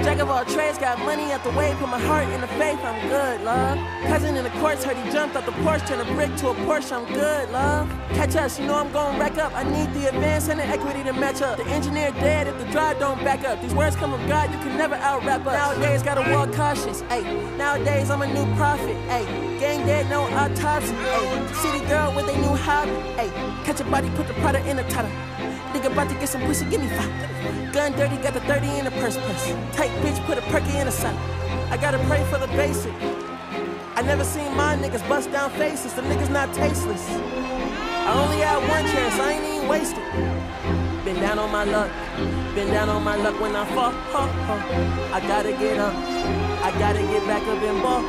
Jack of all trades, got money at the way, put my heart in the faith, I'm good, love. Cousin in the courts, heard he jumped out the porch, turned a brick to a Porsche, I'm good, love. Catch us, you know I'm gon' rack up, I need the advance and the equity to match up. The engineer dead if the drive don't back up. These words come from God, you can never out-rap us. Nowadays, gotta walk cautious, ayy. Nowadays, I'm a new prophet, ayy. Gang dead, no autopsy, ayy. City girl with a new hobby, ayy. Catch a body, put the product in the tutter. Nigga about to get some pussy, give me 5. Gun dirty, got the 30 in the purse press. Tight bitch, put a perky in the sun. I gotta pray for the basic. I never seen my niggas bust down faces, the niggas not tasteless. I only had one chance, I ain't even wasted. Been down on my luck when I fall. I gotta get up, I gotta get back up and ball.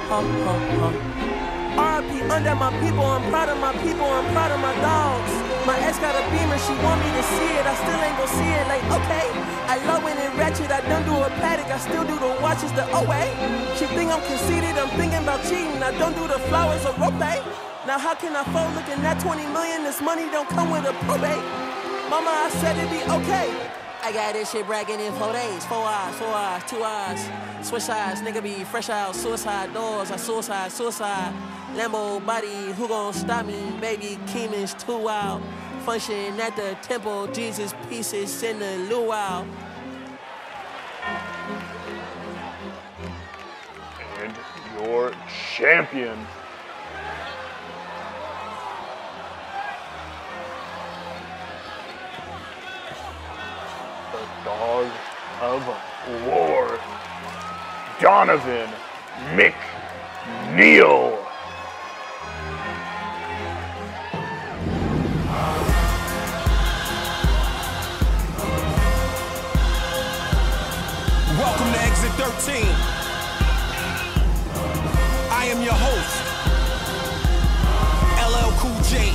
RIP under my people, I'm proud of my people, I'm proud of my dogs. My ex got a Beamer, she want me to see it, I still ain't gon' see it, like, okay. I love when it ratchet, I don't do a paddock, I still do the watches the OA. She think I'm conceited, I'm thinking about cheating, I don't do the flowers or rope. Now how can I fold looking at 20 million? This money don't come with a probate. Mama, I said it'd be okay. I got this shit bragging in 4 days. 4 eyes, 4 eyes, 2 eyes. Switch sides, nigga be fresh out. Suicide doors, I suicide. Lambo body, who gon' stop me? Baby Keeman's too wild. Function at the temple, Jesus pieces in the luau. And your champion, the Dog of War, Donovan McNeil. Welcome to Exit 13. I am your host, LL Cool J.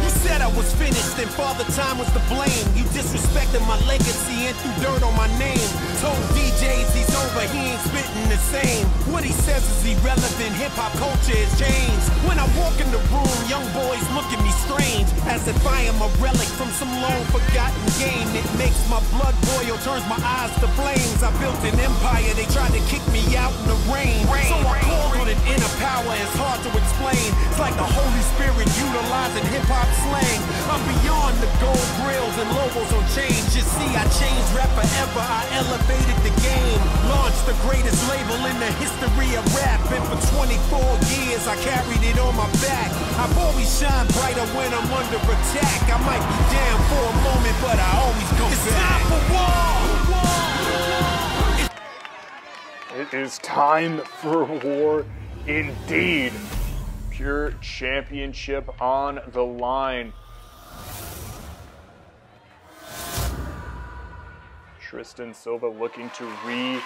You said I was finished and Father Time was to blame. You disrespected my legacy and threw dirt on my name. Told DJs he's over, he ain't spitting the same. What he says is irrelevant, hip-hop culture has changed. When I walk in the room, young boys look at me strange, as if I am a relic from some long-forgotten game. It makes my blood boil, turns my eyes to flames. I built an empire, they tried to kick me out in the rain. So I called on an inner power, it's hard to explain. It's like the Holy Spirit utilizing hip-hop slang. I'm beyond the gold grills and logos on change. You see, I changed rap forever, I elevated the game. Launched the greatest label in the history of rap. And for 24 years, I carried it on my back. I've always shined brighter when I'm under attack. I might be down for a moment, but I always come back. It is time for war indeed. Pure championship on the line. Tristan Silva looking to re-obtain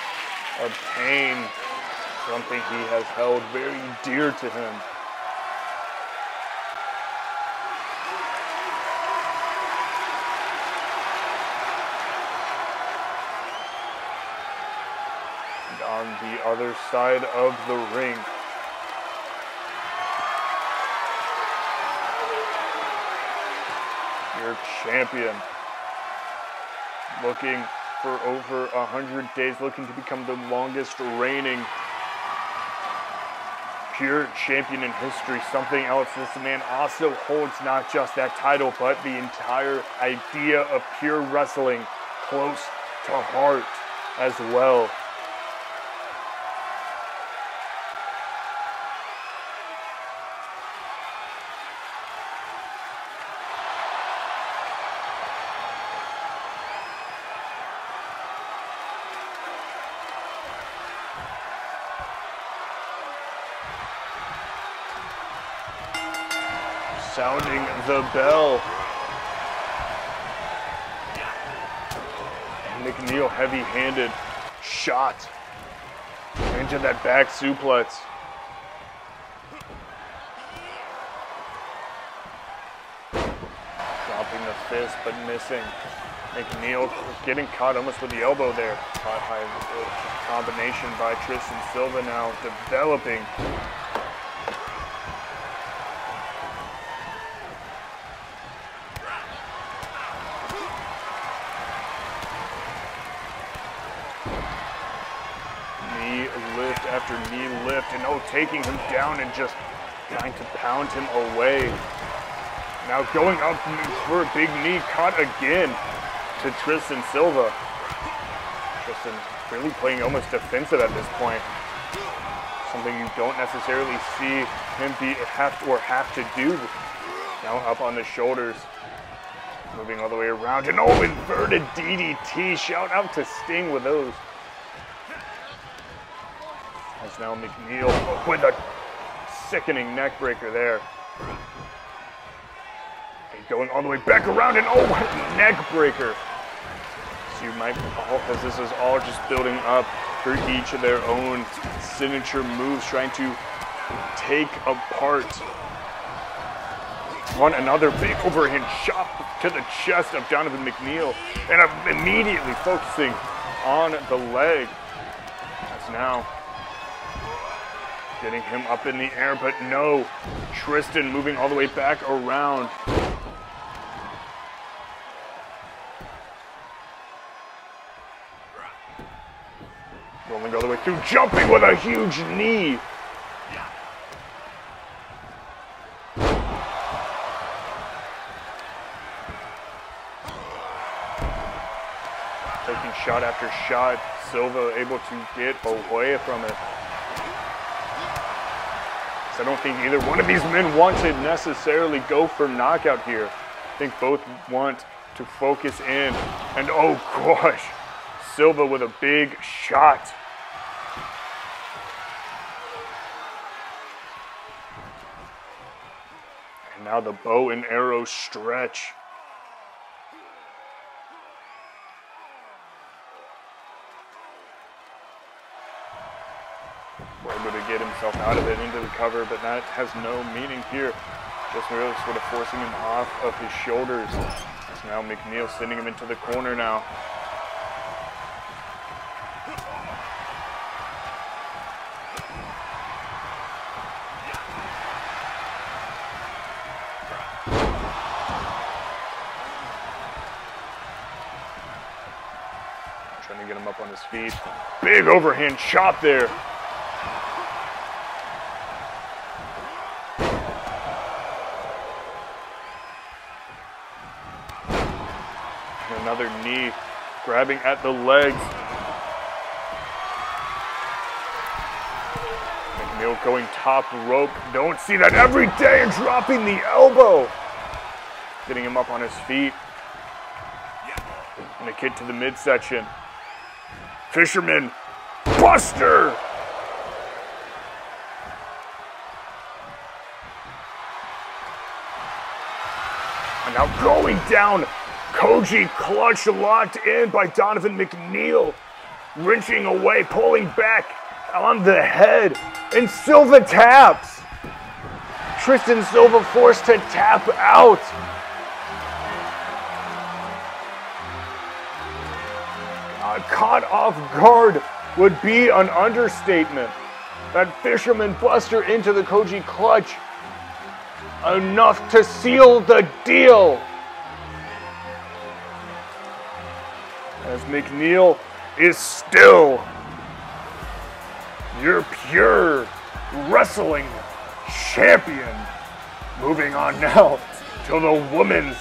something he has held very dear to him. And on the other side of the ring, your champion, looking for over 100 days, looking to become the longest reigning pure champion in history. Something else this man also holds, not just that title, but the entire idea of pure wrestling close to heart as well. Sounding the bell. McNeil heavy-handed shot into that back suplex. Dropping the fist but missing. McNeil getting caught almost with the elbow there. Caught by a combination by Tristan Silva now developing. After knee lift, and taking him down and just trying to pound him away. Now going up for a big knee, caught again to Tristan Silva. Tristan really playing almost defensive at this point. Something you don't necessarily see him have to do. Now up on the shoulders, moving all the way around, and inverted DDT. Shout out to Sting with those. As now McNeil with a sickening neck breaker there. And going all the way back around, and neck breaker. So you might recall, because this is all just building up for each of their own signature moves, trying to take apart one another. Big overhand shot to the chest of Donovan McNeil, and immediately focusing on the leg. As now Getting him up in the air, but no. Tristan moving all the way back around. Rolling all the way through, jumping with a huge knee. Taking shot after shot. Silva able to get away from it. So I don't think either one of these men want to necessarily go for knockout here. I think both want to focus in. And oh gosh, Silva with a big shot. And now the bow and arrow stretch. Able to get himself out of it into the cover, but that has no meaning here. Just really sort of forcing him off of his shoulders. So now McNeil sending him into the corner now. Trying to get him up on his feet. Big overhand chop there. Another knee, grabbing at the legs. McNeil going top rope. Don't see that every day, and dropping the elbow. Getting him up on his feet. And a kick to the midsection. Fisherman Buster. And now going down. Koji clutch locked in by Donovan McNeil. Wrenching away, pulling back on the head. And Silva taps. Tristan Silva forced to tap out. Caught off guard would be an understatement. That Fisherman Buster into the Koji clutch. Enough to seal the deal. As McNeil is still your pure wrestling champion. Moving on now to the women's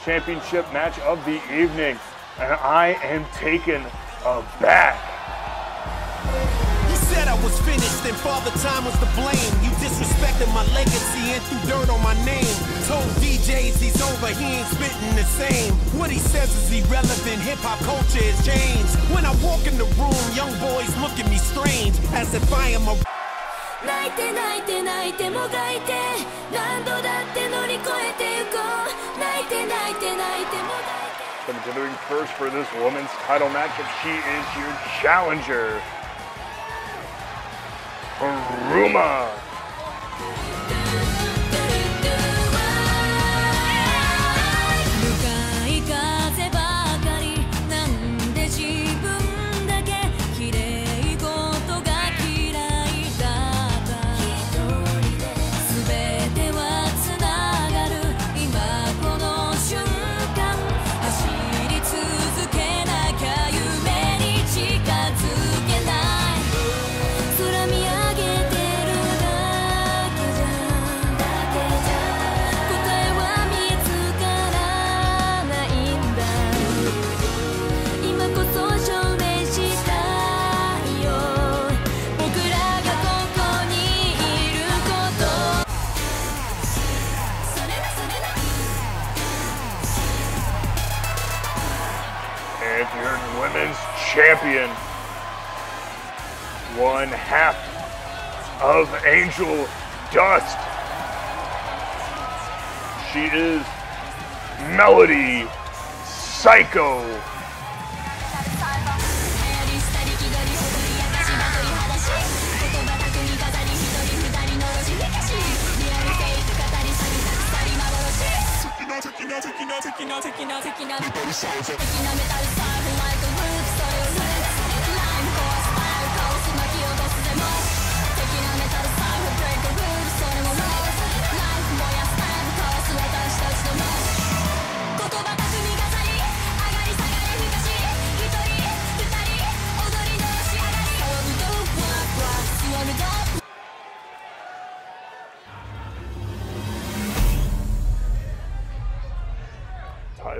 championship match of the evening. And I am taken aback. You said I was finished and Father Time was to blame. You disrespected my legacy and threw dirt on my name. Told DJs he's over, he ain't spitting the same. What he says is irrelevant, hip-hop culture has changed. When I walk in the room, young boys look at me strange, as if I am a... Continuing first for this women's title matchup, she is your challenger, Haruma. And your women's champion, one half of Angel Dust. She is Melody Psycho.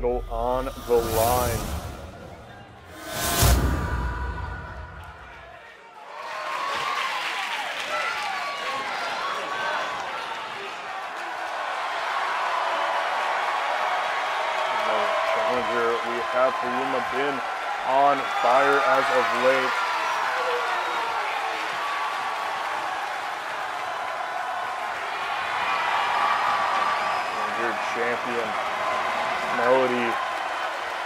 title on the line. We have Haruma been on fire as of late. Your champion, Melody,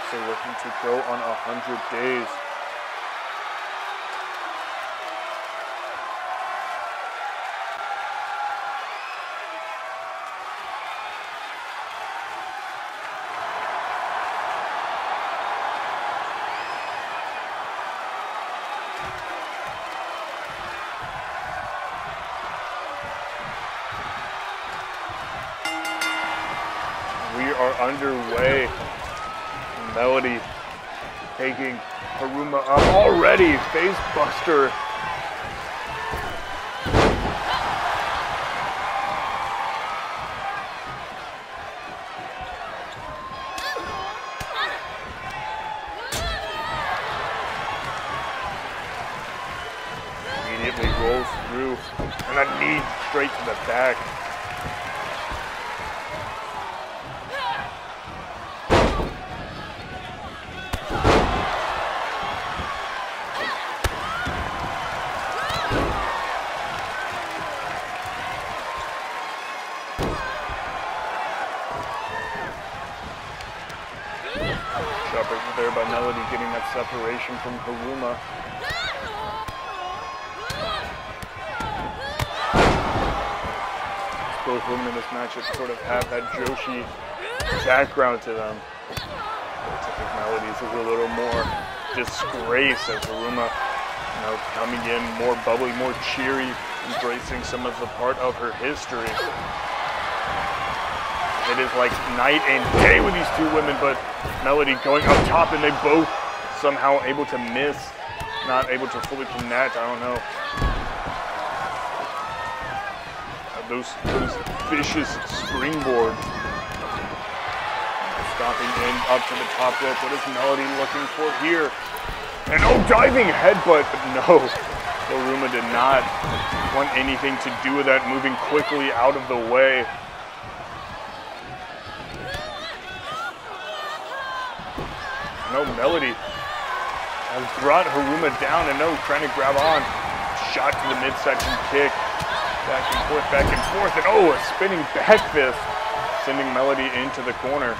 so looking to go on 100 days. Underway. Melody taking Haruma up already. Face buster. Immediately rolls through and a knee straight to the back. There by Melody, getting that separation from Haruma. Both women in this match sort of have that Joshi background to them. I think Melody's is a little more disgrace as Haruma, coming in more bubbly, more cheery, embracing some of the part of her history. It is like night and day with these two women, but Melody going up top and they both somehow able to miss, not able to fully connect. I don't know. Those vicious springboards. Stomping in up to the top rope. What is Melody looking for here? And diving headbutt, but no. Haruma did not want anything to do with that, moving quickly out of the way. Melody has brought Haruma down and trying to grab on. Shot to the midsection kick. Back and forth, and a spinning back fist, sending Melody into the corner.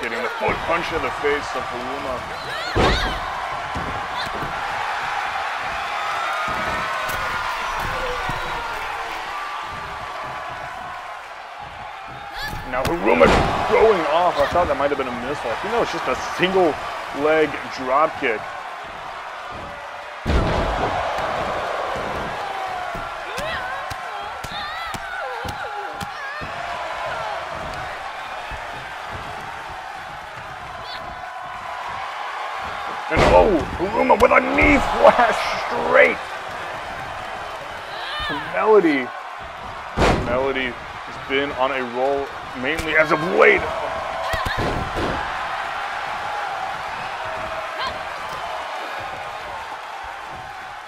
Getting the foot punch to the face of Haruma. Now Haruma going off. I thought that might have been a missile. I think that was just a single leg drop kick. And Haruma with a knee flash straight to Melody. Melody has been on a roll mainly as of late.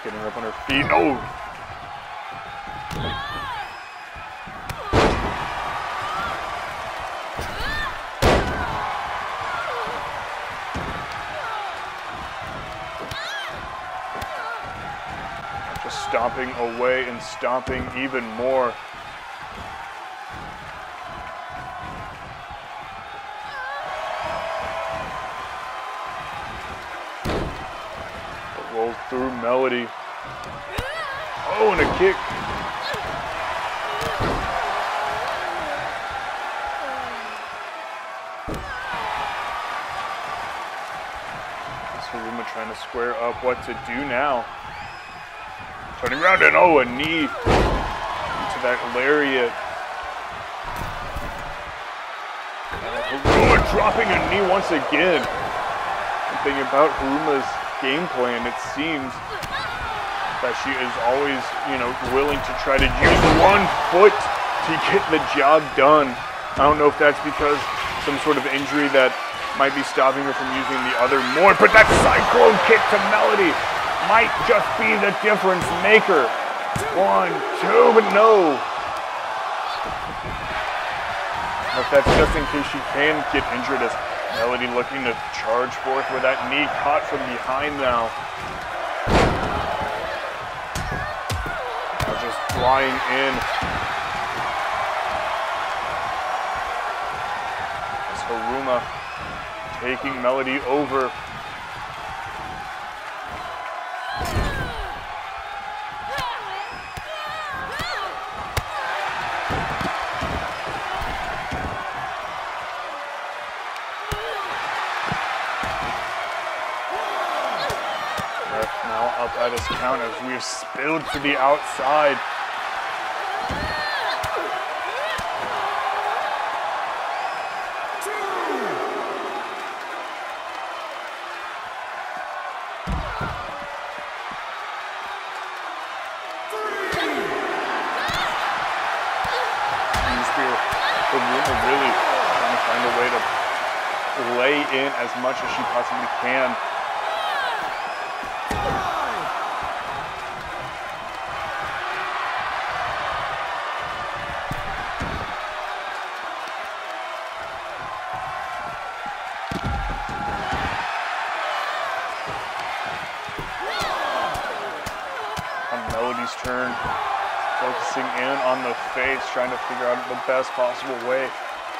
Getting up on her feet. Stomping away and stomping even more. Rolls through Melody. And a kick. Haruma trying to square up what to do now. Turning around and a knee into that lariat. Haruma dropping a knee once again. Something about Haruma's game plan, it seems that she is always, willing to try to use one foot to get the job done. I don't know if that's because some sort of injury that might be stopping her from using the other more, but that cyclone kick to Melody might just be the difference maker. 1, 2, but no. If that's just in case she can get injured, as Melody looking to charge forth with that knee caught from behind now. Now just flying in. As Haruma taking Melody over. Now up at his count as we've spilled to the outside. Really trying to find a way to lay in as much as she possibly can. On Melody's turn. Focusing in on the face, trying to figure out the best possible way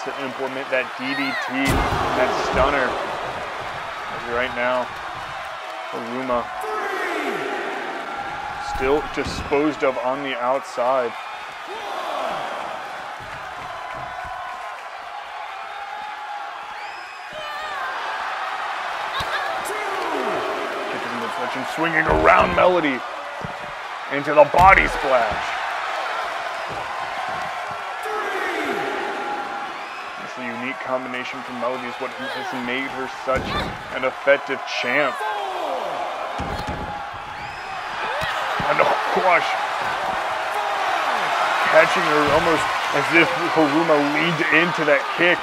to implement that DDT, that stunner. As right now, Haruma still disposed of on the outside. Kicking the touch and swinging around Melody into the body splash. This unique combination from Melody is what has made her such an effective champ. And a crush. Catching her almost as if Haruma leaned into that kick.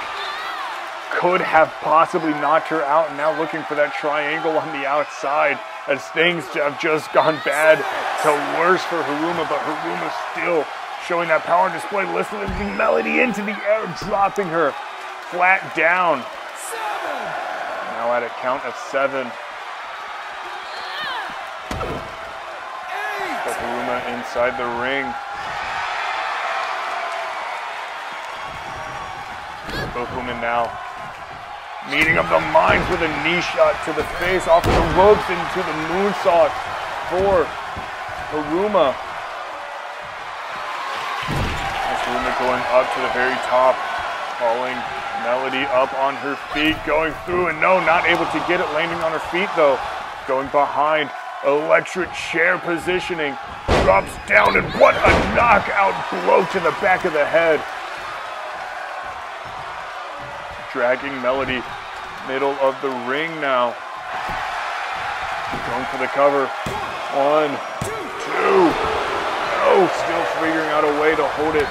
Could have possibly knocked her out, and now looking for that triangle on the outside as things have just gone bad to worse for Haruma, but Haruma still showing that power display, listening to Melody into the air, dropping her flat down. Now at a count of 7. But Haruma inside the ring. Both women now meeting of the minds with a knee shot to the face, off of the ropes into the moonsault for Haruma. Haruma going up to the very top, calling Melody up on her feet, going through, and no, not able to get it, landing on her feet though. Going behind, electric chair positioning, drops down, and what a knockout blow to the back of the head. Dragging Melody, middle of the ring now. Going for the cover. 1, 2. Oh, still figuring out a way to hold it.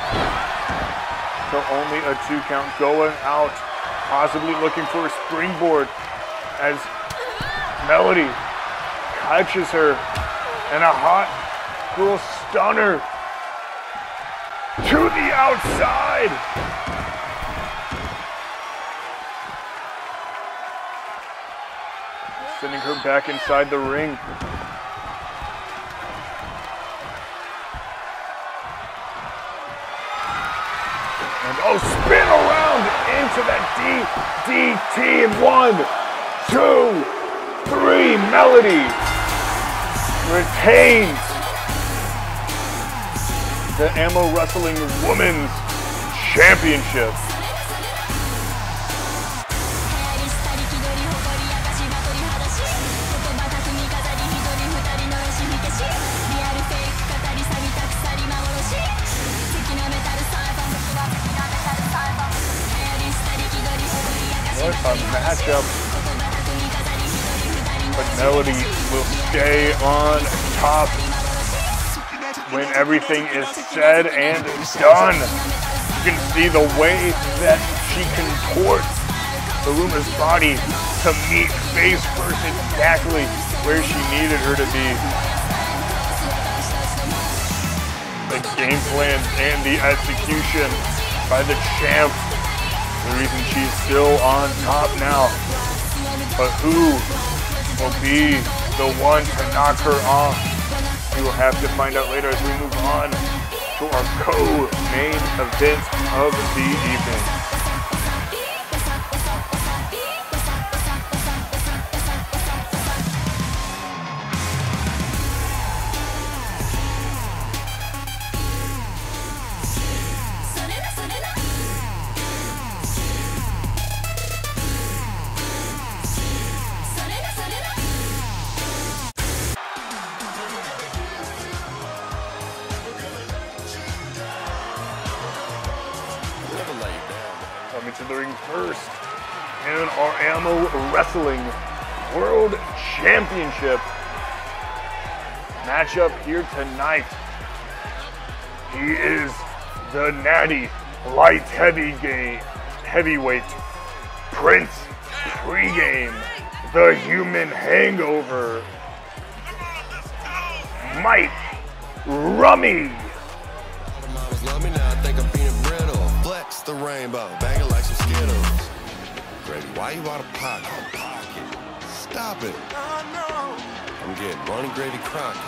So only a 2 count, going out. Possibly looking for a springboard as Melody catches her. And a hot, cool stunner to the outside. Sending her back inside the ring. And oh, spin around into that DDT. And 1, 2, 3. Melody retains the AMO Wrestling Women's Championship. matchup. But Melody will stay on top when everything is said and done. You can see the way that she contorts Luma's body to meet face first exactly where she needed her to be. The game plan and the execution by the champ, the reason she's still on top now. But who will be the one to knock her off? We will have to find out later as we move on to our co-main event of the evening. Coming to the ring first in our AMO Wrestling World Championship matchup here tonight. He is the natty light heavyweight Prince Pregame, the human hangover, Mike Rummy. The rainbow, bang it like some Skittles. Grady, why you out of pocket? Stop it. I'm getting money, Grady Crockett.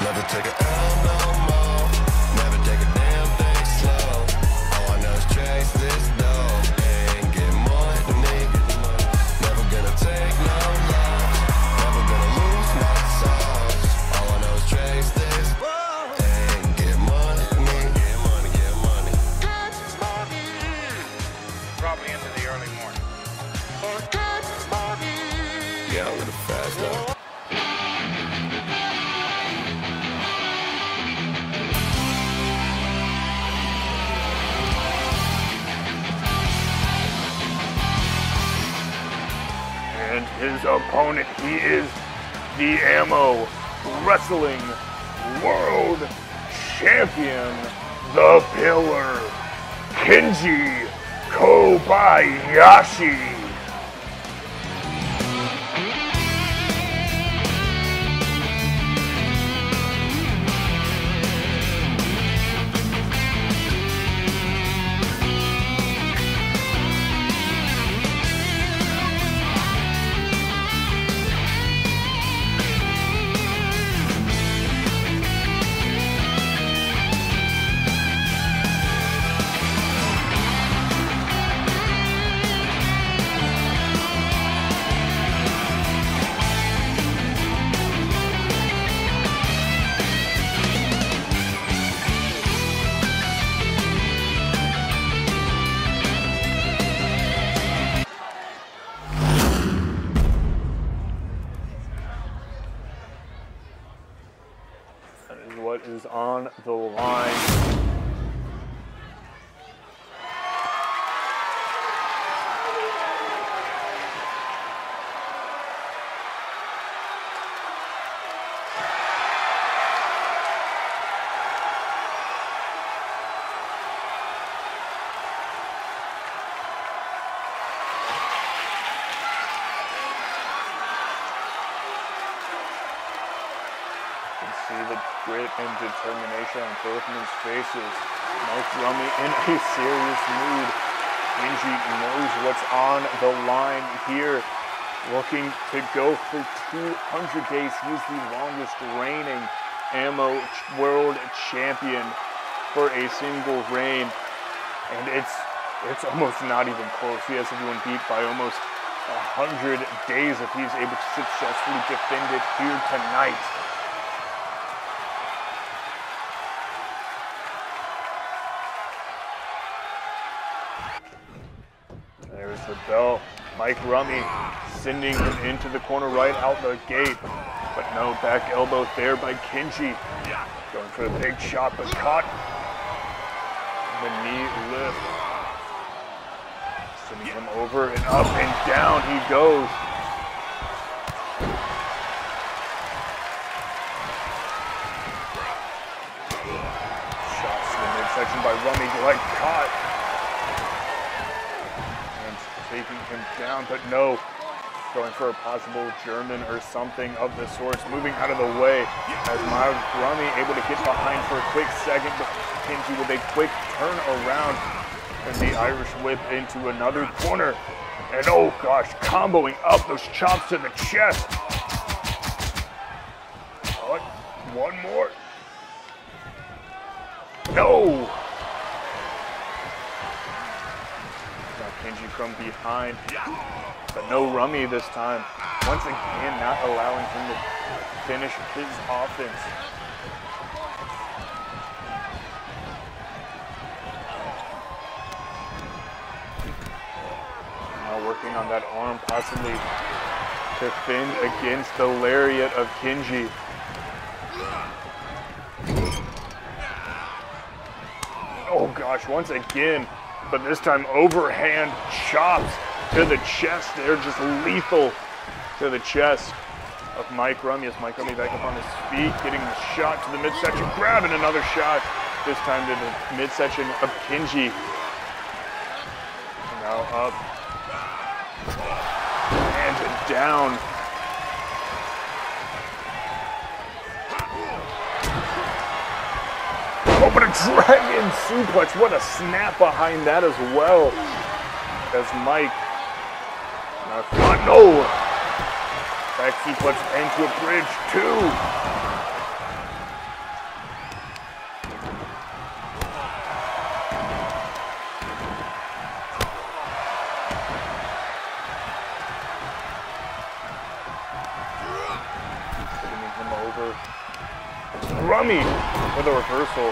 Never take a L no more. Never take a damn thing slow. All I know is chase this dough and get money. Never gonna take no loss. Never gonna lose my sauce. All I know is chase this and get money. Probably into the early morning. Yeah, I'm gonna fast now. And his opponent, he is the AMO Wrestling World Champion, the Pillar, Kenji Kobayashi. What is on the line. See the grit and determination on both men's faces. Mike Rummy in a serious mood. Kenji knows what's on the line here. Looking to go for 200 days. He's the longest reigning AMO World Champion for a single reign. And it's almost not even close. He has everyone beat by almost 100 days if he's able to successfully defend it here tonight. There's the bell. Mike Rummy sending him into the corner right out the gate. But no, back elbow there by Kenji. Going for the big shot, but caught. The knee lift. Sending him him over and up and down he goes. Shots to the midsection by Rummy, leg caught. And taking him down, but no. Going for a possible German or something of the sorts, moving out of the way as Mike Rummy able to get behind for a quick second, but Kenji with a quick turn around and the Irish whip into another corner. And oh gosh, comboing up those chops to the chest. But one more. No! Now Kenji from behind. But no Rummy this time. Once again, not allowing him to finish his offense. Now working on that arm, possibly to defend against the lariat of Kenji. Oh gosh, once again, but this time overhand chops to the chest. They're just lethal to the chest of Mike Rummy as Mike Rummy back up on his feet, getting the shot to the midsection, grabbing another shot, this time to the midsection of Kenji. Now up and down. Oh, but a dragon suplex. What a snap behind that as well. As Mike, no! Back suplex into a bridge, two. Sending him over. Rummy with a reversal.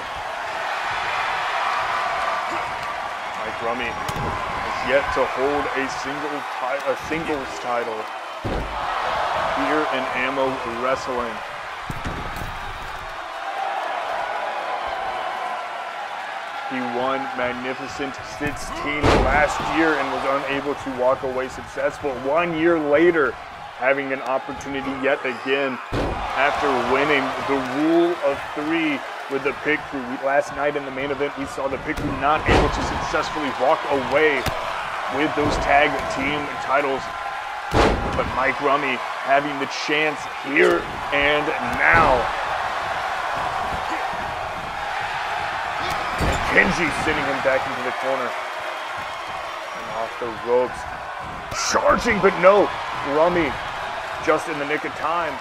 Mike Rummy has yet to hold a singles title here in AMO Wrestling. He won Magnificent 16 last year and was unable to walk away successful. 1 year later, having an opportunity yet again after winning the Rule of 3 with the Pit Crew. Last night in the main event, we saw the Pit Crew not able to successfully walk away with those tag team titles. But Mike Rummy having the chance here and now. And Kenji sending him back into the corner. And off the ropes. Charging, but no. Rummy just in the nick of time.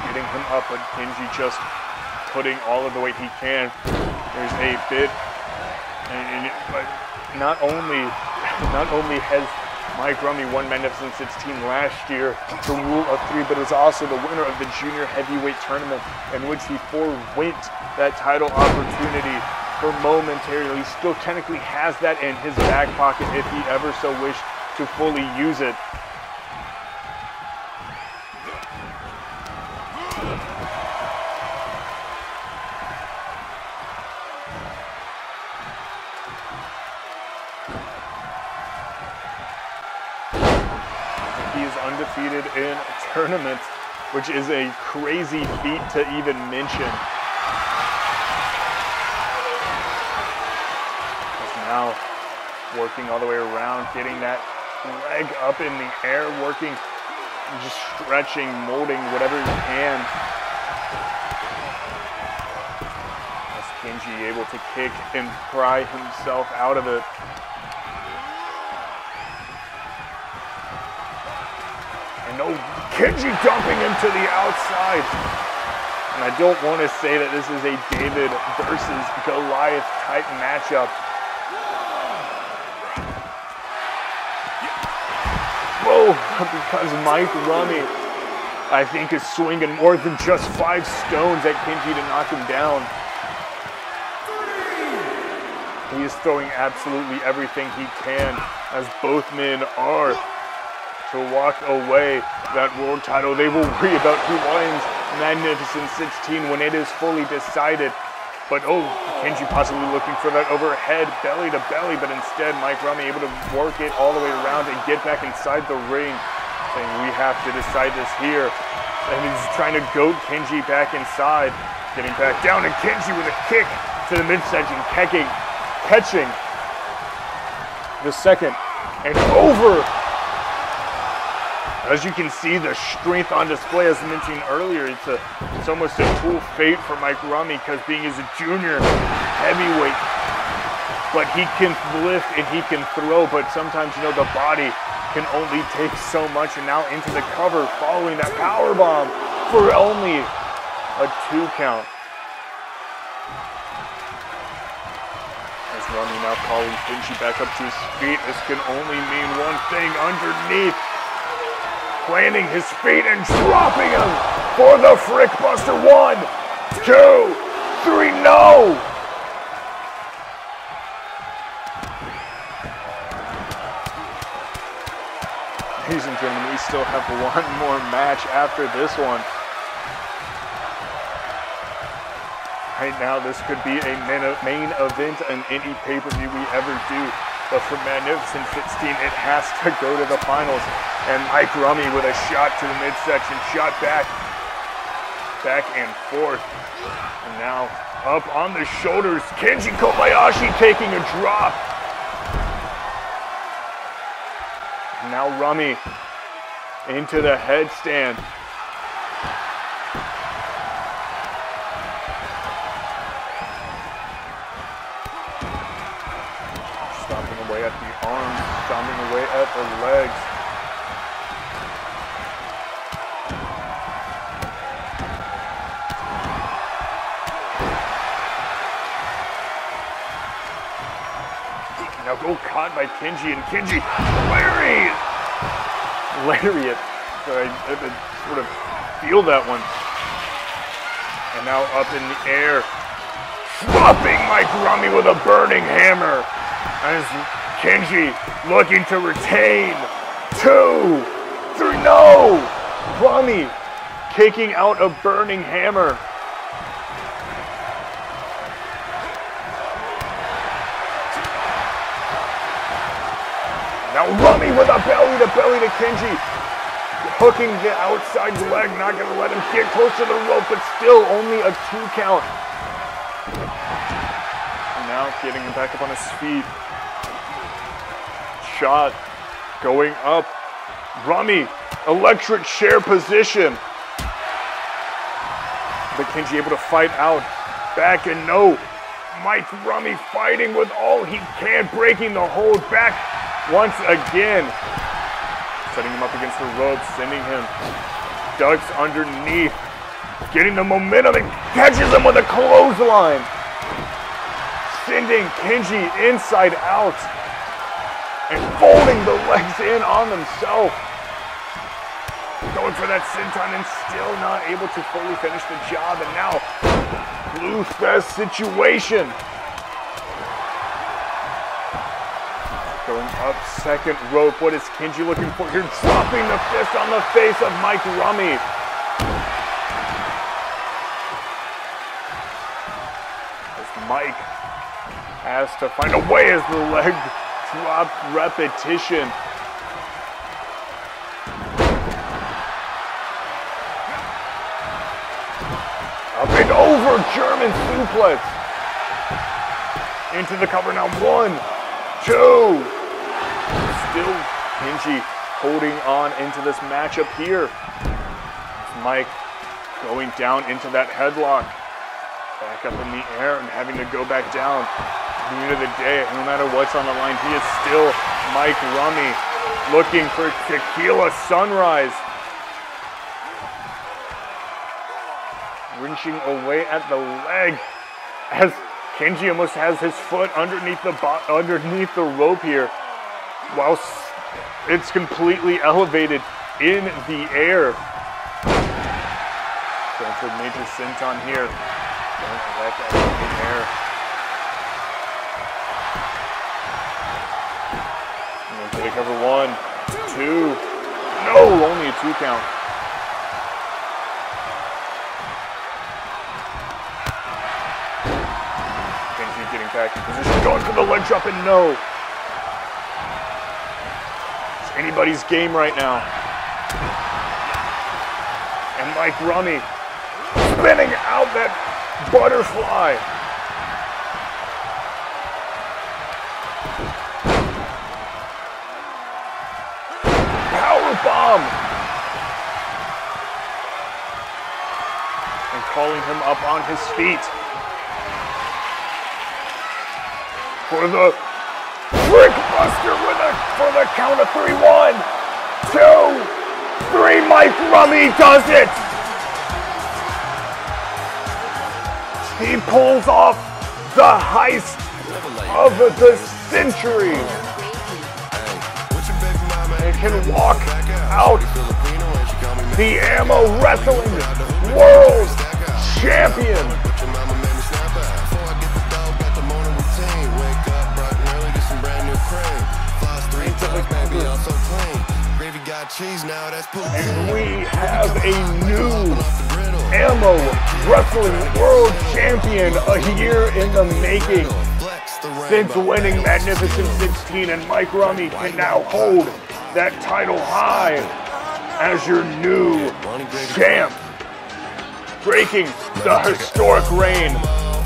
Getting him up, but Kenji just putting all of the weight he can. There's a bit, but not only has Mike Rummy won Magnificent 16 last year, the Rule of 3, but is also the winner of the Junior Heavyweight Tournament, in which he forewent that title opportunity for momentarily. He still technically has that in his back pocket if he ever so wished to fully use it. He is undefeated in tournaments, which is a crazy feat to even mention. Just now working all the way around, getting that leg up in the air, working, just stretching, molding whatever he can. As Kenji able to kick and pry himself out of it. And no, Kenji dumping him to the outside. And I don't want to say that this is a David versus Goliath type matchup. Whoa, because Mike Rummy, I think, is swinging more than just 5 stones at Kenji to knock him down. He is throwing absolutely everything he can, as both men are, to walk away that world title. They will worry about who wins Magnificent 16 when it is fully decided. But oh, Kenji possibly looking for that overhead belly to belly, but instead Mike Rummy able to work it all the way around and get back inside the ring, saying we have to decide this here. And he's trying to goat Kenji back inside, getting back down, and Kenji with a kick to the midsection, catching the second and over. As you can see, the strength on display, as I mentioned earlier, it's almost a cool fate for Mike Rummy, because being as a junior heavyweight, but he can lift and he can throw, but sometimes, you know, the body can only take so much. And now into the cover following that power bomb for only a 2 count. As Rummy now calling Kenji back up to his feet. This can only mean one thing: underneath. Planting his feet and dropping him for the Frick Buster. 1, 2, 3, no! Ladies and gentlemen, we still have one more match after this one. Right now, this could be a main event in any pay-per-view we ever do. But for Magnificent 16, it has to go to the finals. And Mike Rummy with a shot to the midsection, shot back and forth. And now up on the shoulders, Kenji Kobayashi taking a drop. And now Rummy into the headstand. Stomping away at the arms, stomping away at the legs. Now go caught by Kenji, and Kenji, lariat. So I sort of feel that one. And now up in the air, dropping Mike Rummy with a burning hammer. As Kenji looking to retain. 2, 3, no! Rummy taking out a burning hammer. Now Rummy with a belly to Kenji. Hooking the outside leg, not going to let him get close to the rope, but still only a 2 count. And now getting him back up on his feet. Shot going up. Rummy, electric chair position. But Kenji able to fight out. Back and no. Mike Rummy fighting with all he can, breaking the hold back. Once again, setting him up against the ropes, sending him ducks underneath, getting the momentum and catches him with a clothesline, sending Kenji inside out and folding the legs in on himself, going for that senton and still not able to fully finish the job. And now, Blue Fest situation. Going up second rope. What is Kenji looking for here? Dropping the fist on the face of Mike Rummy. As Mike has to find a way as the leg drop repetition. Up and over, German suplex. Into the cover now. 1, 2. Still Kenji holding on into this matchup here. Mike going down into that headlock. Back up in the air and having to go back down. At the end of the day, no matter what's on the line, he is still Mike Rummy, looking for Tequila Sunrise. Wrenching away at the leg as Kenji almost has his foot underneath the rope here, whilst it's completely elevated in the air. Going for major senton here. Going back up in the air. And then take cover 1, 2. No, only a 2 count. attacking position. Going for the leg drop and no. It's anybody's game right now. And Mike Rummy spinning out that butterfly. Power bomb. And calling him up on his feet. For the Brick Buster for the count of 3, 1, 2, 3. Mike Rummy does it. He pulls off the heist of the century. And can walk out the AMO Wrestling World Champion. And we have a new AMO Wrestling World Champion, a year in the making. Since winning Magnificent 16, and Mike Rummy can now hold that title high as your new champ, breaking the historic reign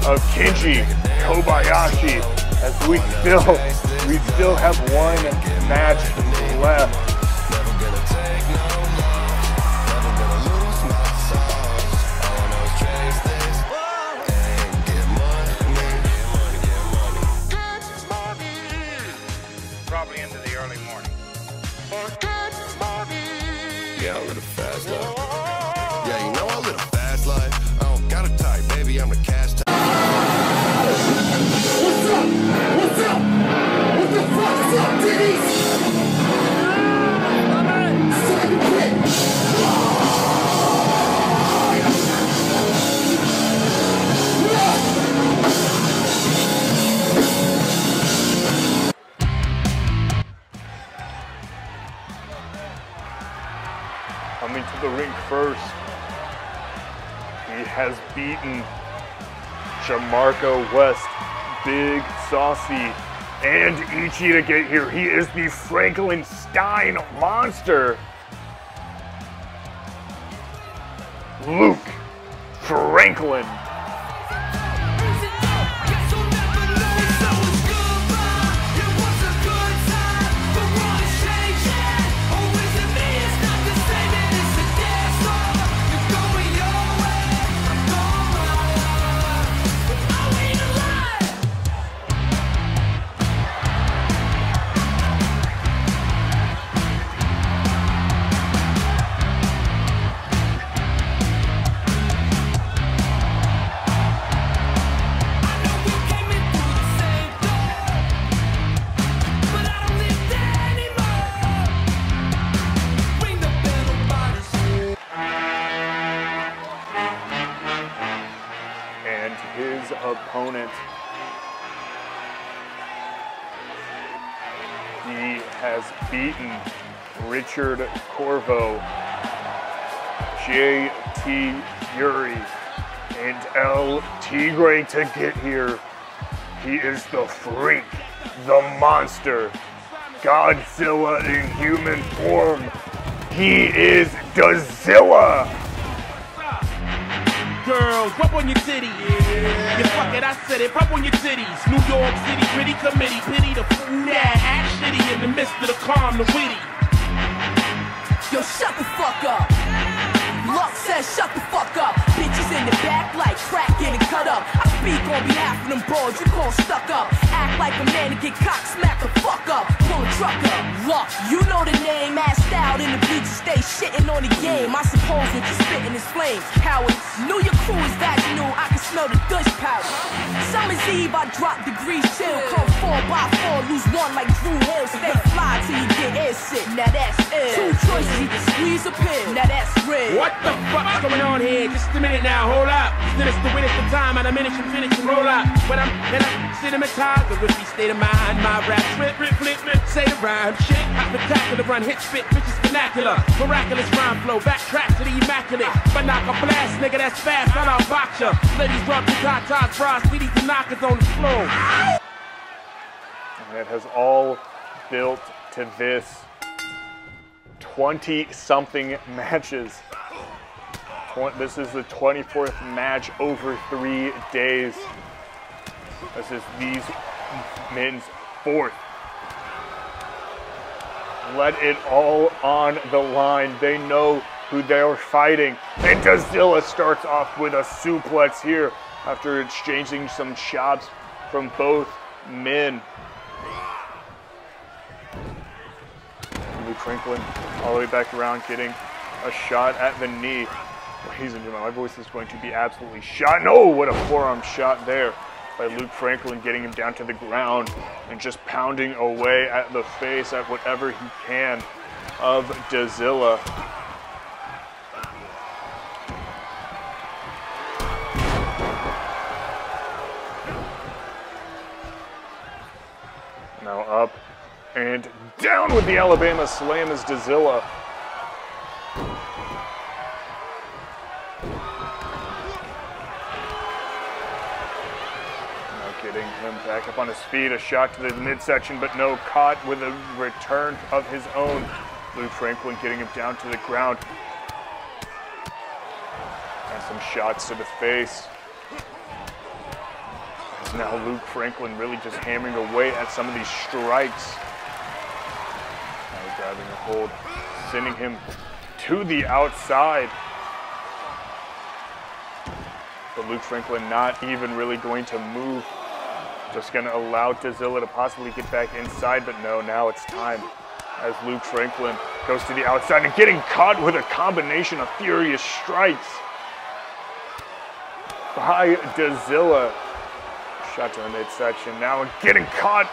of Kenji Kobayashi. As we still have one match left. Probably into the early morning. Yeah, I live a fast life. Yeah, you know I live a fast life. I don't got a type, baby, I'm a cash type. What's up? What's up? What the fuck is up, Denny's? Coming to the ring first, he has beaten Jamarco West, Big Saucy, and Ichi to get here. He is the Frankenstein monster, Luke Franklin. His opponent, he has beaten Richard Corvo, JT Fury, and El Tigre to get here. He is the Freak, the Monster, Godzilla in human form. He is Godzilla. Girls, rub on your titties. Yeah. You fuck it, I said it. Rub on your titties. New York City, pretty committee. Pity the fool that act shitty in the midst of the calm, the witty. Yo, shut the fuck up. Luck says shut the fuck up. Bitches in the back like crack getting cut up. I speak on behalf of them broads you call stuck up. Act like a man to get cock smack the fuck up. Pull a truck up. Luck, you know the name. Assed out in the bleachers, stay shitting on the game. I suppose what you spitting is flames. Howard, knew your crew is vaginal. I can smell the Dutch powder. Summer's Eve, I drop degrees chill. Come 4x4, lose one like Drew Hill. Stay fly till you get air sick. Now that's it. Two choices, either squeeze or pill. Now that's real. What the fuck's going on here? Just a minute now, hold up. Finish the win at the time, and I manage to finish and roll up. When I'm in a cinematized, with me state of mind, my rap flip, say the rhyme, shit, spectacular run, hit, spit, bitches vernacular, miraculous rhyme flow, backtrack to the immaculate, but knock a blast, nigga, that's fast, I'll box ya. Ladies drunk to tatas, bras, titties, and knockers on the floor. And it has all built to this 20-something matches. This is the 24th match over 3 days. This is these men's 4th. Let it all on the line. They know who they are fighting. And Dazilla starts off with a suplex here after exchanging some chops from both men. Luke Franklin all the way back around, getting a shot at the knee. Ladies and gentlemen, my voice is going to be absolutely shot. No, what a forearm shot there by Luke Franklin, getting him down to the ground and just pounding away at the face at whatever he can of Dazilla. Now up and down with the Alabama Slam as Dazilla. Getting him back up on his feet, a shot to the midsection, but no, caught with a return of his own. Luke Franklin getting him down to the ground. And some shots to the face. As now Luke Franklin really just hammering away at some of these strikes. Now grabbing a hold, sending him to the outside. But Luke Franklin not even really going to move. Just going to allow Dazilla to possibly get back inside, but no, now it's time as Luke Franklin goes to the outside and getting caught with a combination of furious strikes by Dazilla. Shot to the midsection now and getting caught.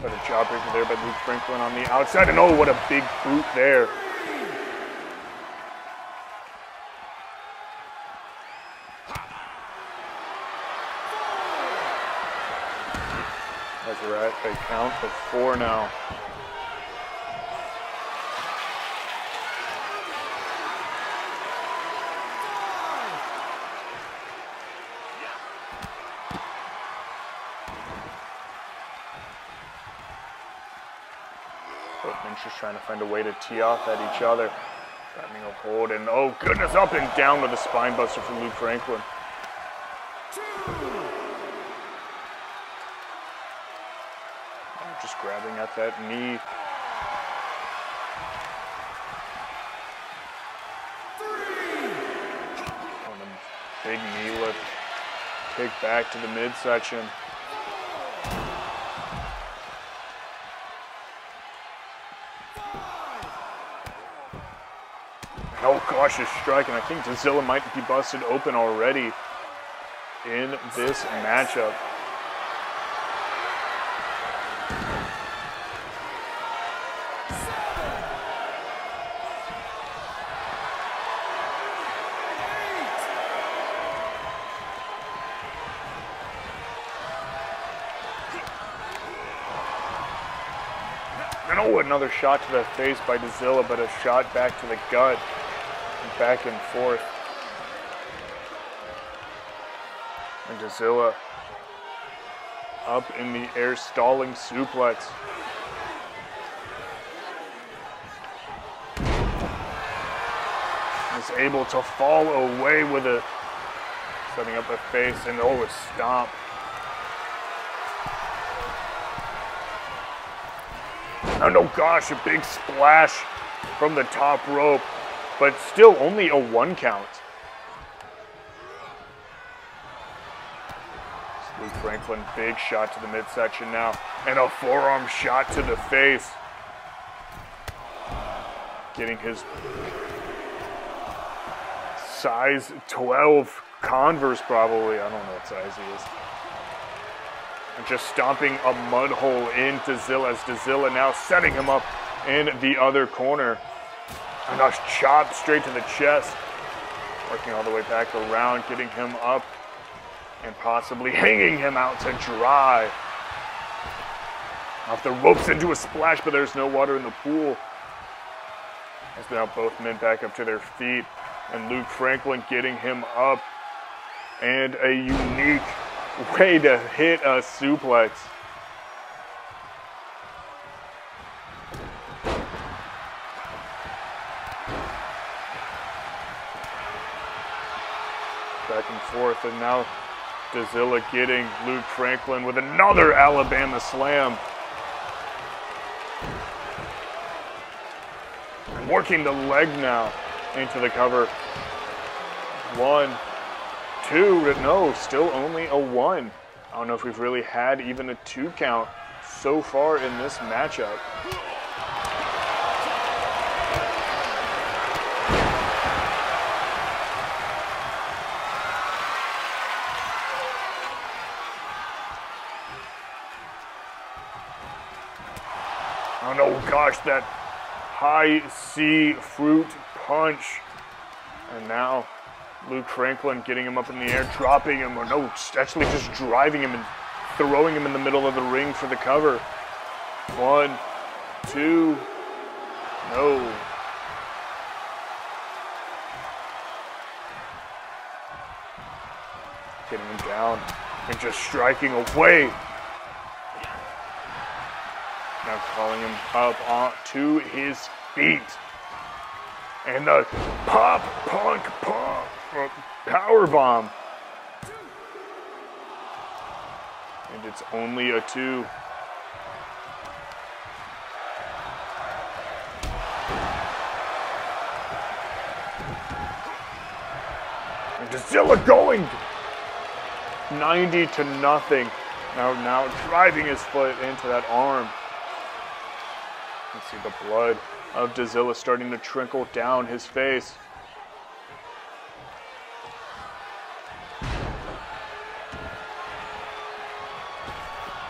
But a jawbreaker there by Luke Franklin on the outside, and oh, what a big boot there. As we're at a count of 4 now. Both men just trying to find a way to tee off at each other. Grabbing a hold and oh goodness, up and down with a spine buster from Luke Franklin. Just grabbing at that knee. On a big knee lift. Kick back to the midsection. No cautious strike, and I think Dazilla might be busted open already in this matchup. And oh, another shot to the face by Dazilla, but a shot back to the gut. And back and forth. And Dazilla up in the air, stalling suplex. Is able to fall away with a, setting up a face, and oh, a stomp. And oh gosh, a big splash from the top rope, but still only a 1 count. Luke Franklin, big shot to the midsection now, and a forearm shot to the face. Getting his size 12 Converse probably, I don't know what size he is. And just stomping a mud hole in Dazilla as Dazilla now setting him up in the other corner. And a chop straight to the chest. Working all the way back around, getting him up and possibly hanging him out to dry. Off the ropes into a splash, but there's no water in the pool. As now both men back up to their feet, and Luke Franklin getting him up, and a unique way to hit a suplex. Back and forth, and now Dazilla getting Luke Franklin with another Alabama slam. And working the leg now into the cover. 1, 2, no, still only a 1. I don't know if we've really had even a 2 count so far in this matchup. Oh no, gosh, that high C fruit punch. And now Luke Franklin getting him up in the air, dropping him, or no, actually just driving him and throwing him in the middle of the ring for the cover. 1, 2, no. Getting him down and just striking away. Now calling him up onto his feet. And the pop, punk, pump, power bomb. And it's only a 2. And Dazilla going 90-0. Now driving his foot into that arm. You can see the blood of Dazilla starting to trickle down his face.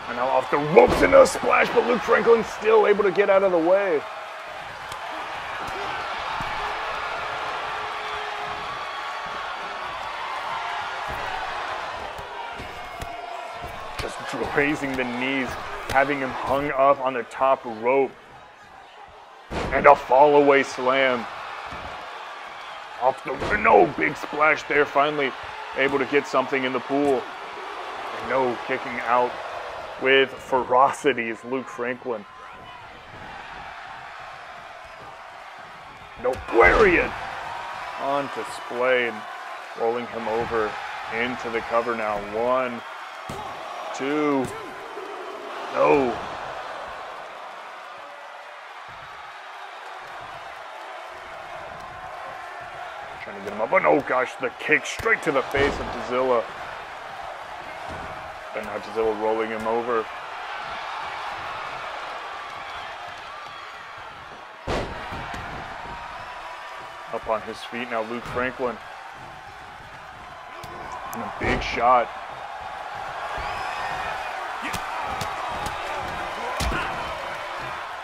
And now off the ropes into a splash, but Luke Franklin's still able to get out of the way. Just raising the knees, having him hung up on the top rope. And a fall away slam. Off the, no, big splash there, finally able to get something in the pool. And no, kicking out with ferocity is Luke Franklin. No, lariat on display and rolling him over into the cover now. 1, 2, no. Trying to get him up, but oh gosh, the kick straight to the face of Dazilla. And now Dazilla rolling him over. Up on his feet now, Luke Franklin. And a big shot.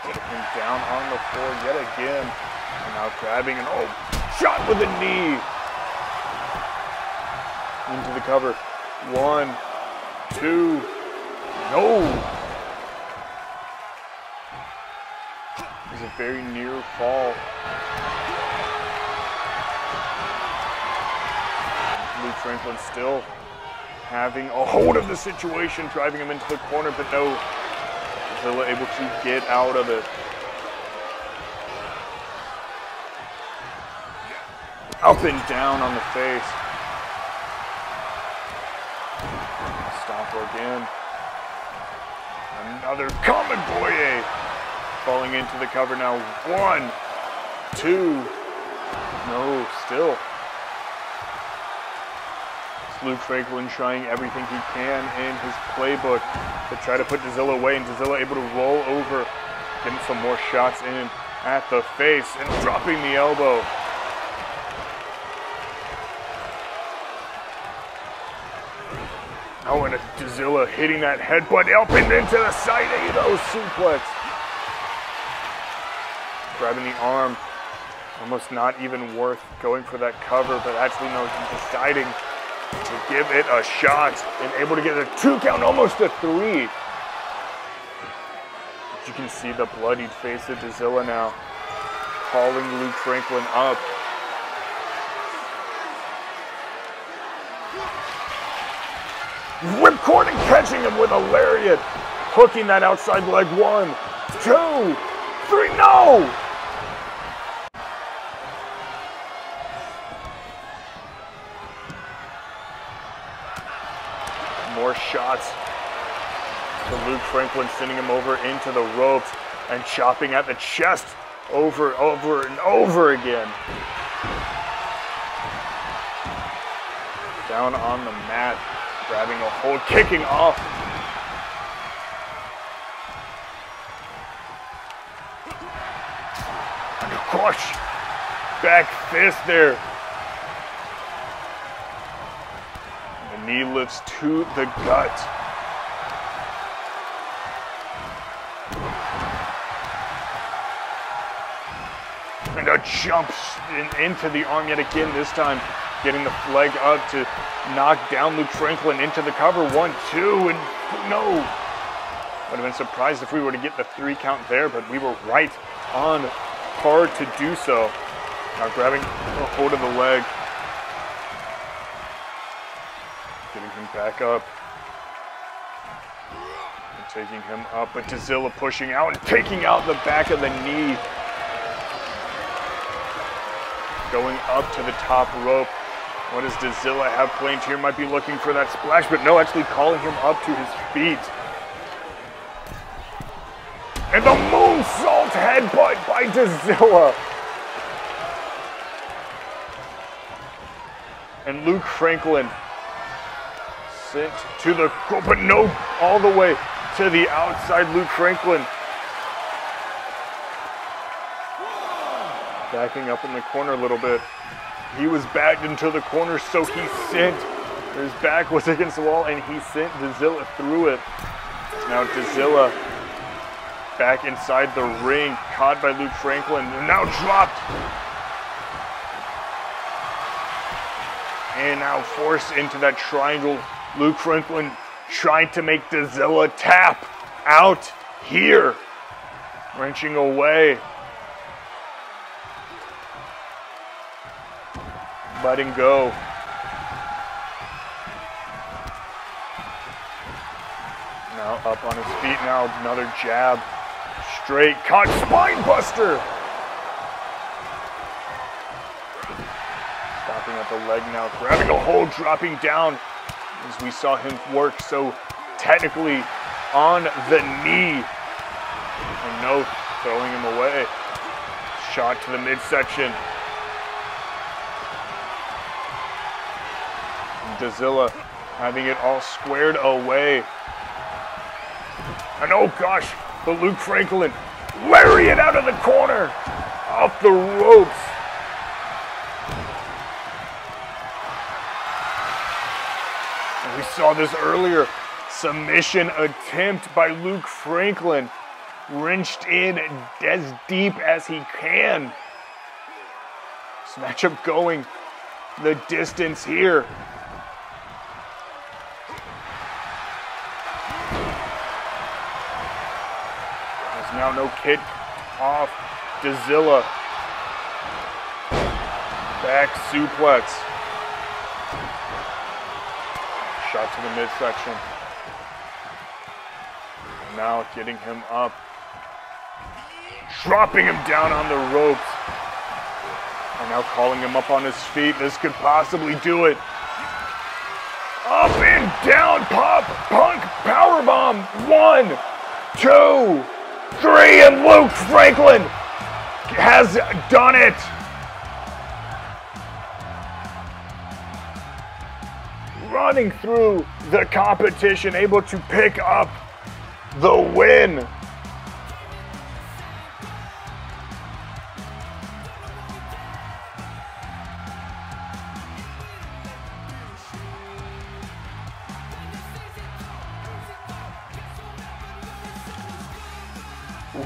Getting him down on the floor yet again. And now grabbing an shot with a knee. Into the cover. 1, 2, no. It was a very near fall. Luke Franklin still having a hold of the situation, driving him into the corner, but no. Dazilla able to get out of it. Up and down on the face. Stomper again. Another common boye. Falling into the cover now. 1, 2. No, still. It's Luke Franklin trying everything he can in his playbook to try to put Dazilla away, and Dazilla able to roll over, getting some more shots in at the face, and dropping the elbow. Oh, and Dazilla hitting that headbutt up and into the side AMO suplex. Grabbing the arm. Almost not even worth going for that cover, but actually no, deciding to give it a shot and able to get a 2 count, almost a 3. You can see the bloodied face of Dazilla now. calling Luke Franklin up. Ripcord and catching him with a lariat. Hooking that outside leg. 1, 2, 3, no! More shots to Luke Franklin, sending him over into the ropes and chopping at the chest over and over again. Down on the mat, grabbing a hold, kicking off. And a crush, back fist there. The knee lifts to the gut. And a jump into the arm yet again, this time getting the leg up to knock down Luke Franklin into the cover. 1, 2, and no. Would have been surprised if we were to get the 3 count there, but we were right on par to do so. Now grabbing a hold of the leg. Getting him back up. And taking him up, but Dazilla pushing out and taking out the back of the knee. Going up to the top rope. What does Dazilla have planned here? Might be looking for that splash, but no, actually calling him up to his feet. And the moonsault headbutt by Dazilla. And Luke Franklin sent to the, but no, all the way to the outside. Luke Franklin backing up in the corner a little bit. He was backed into the corner, so he sent, his back was against the wall, and he sent Dazilla through it. Now Dazilla back inside the ring, caught by Luke Franklin, and now dropped. And now forced into that triangle. Luke Franklin trying to make Dazilla tap out here. Wrenching away. Letting go. Now up on his feet, now another jab. Straight, caught, spine buster. Stopping at the leg now, grabbing a hold, dropping down. As we saw him work so technically on the knee. And no, throwing him away. Shot to the midsection. Dazilla having it all squared away. And oh gosh, but Luke Franklin lariat out of the corner, off the ropes. And we saw this earlier, submission attempt by Luke Franklin, wrenched in as deep as he can. This matchup going the distance here. Now no kick off. Dazilla. Back suplex. Shot to the midsection. Now getting him up. Dropping him down on the ropes. And now calling him up on his feet. This could possibly do it. Up and down. Pop. Punk. Powerbomb. 1, 2, 3, and Luke Franklin has done it. Running through the competition, able to pick up the win.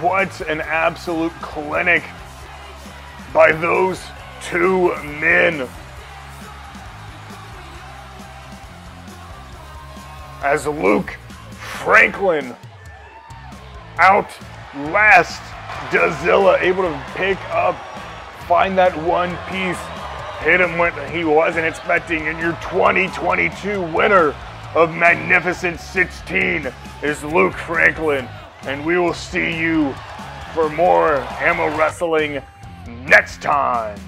What an absolute clinic by those two men. As Luke Franklin outlasts Dazilla able to pick up, find that one piece, hit him when he wasn't expecting, and your 2022 winner of Magnificent 16 is Luke Franklin. And we will see you for more AMO Wrestling next time.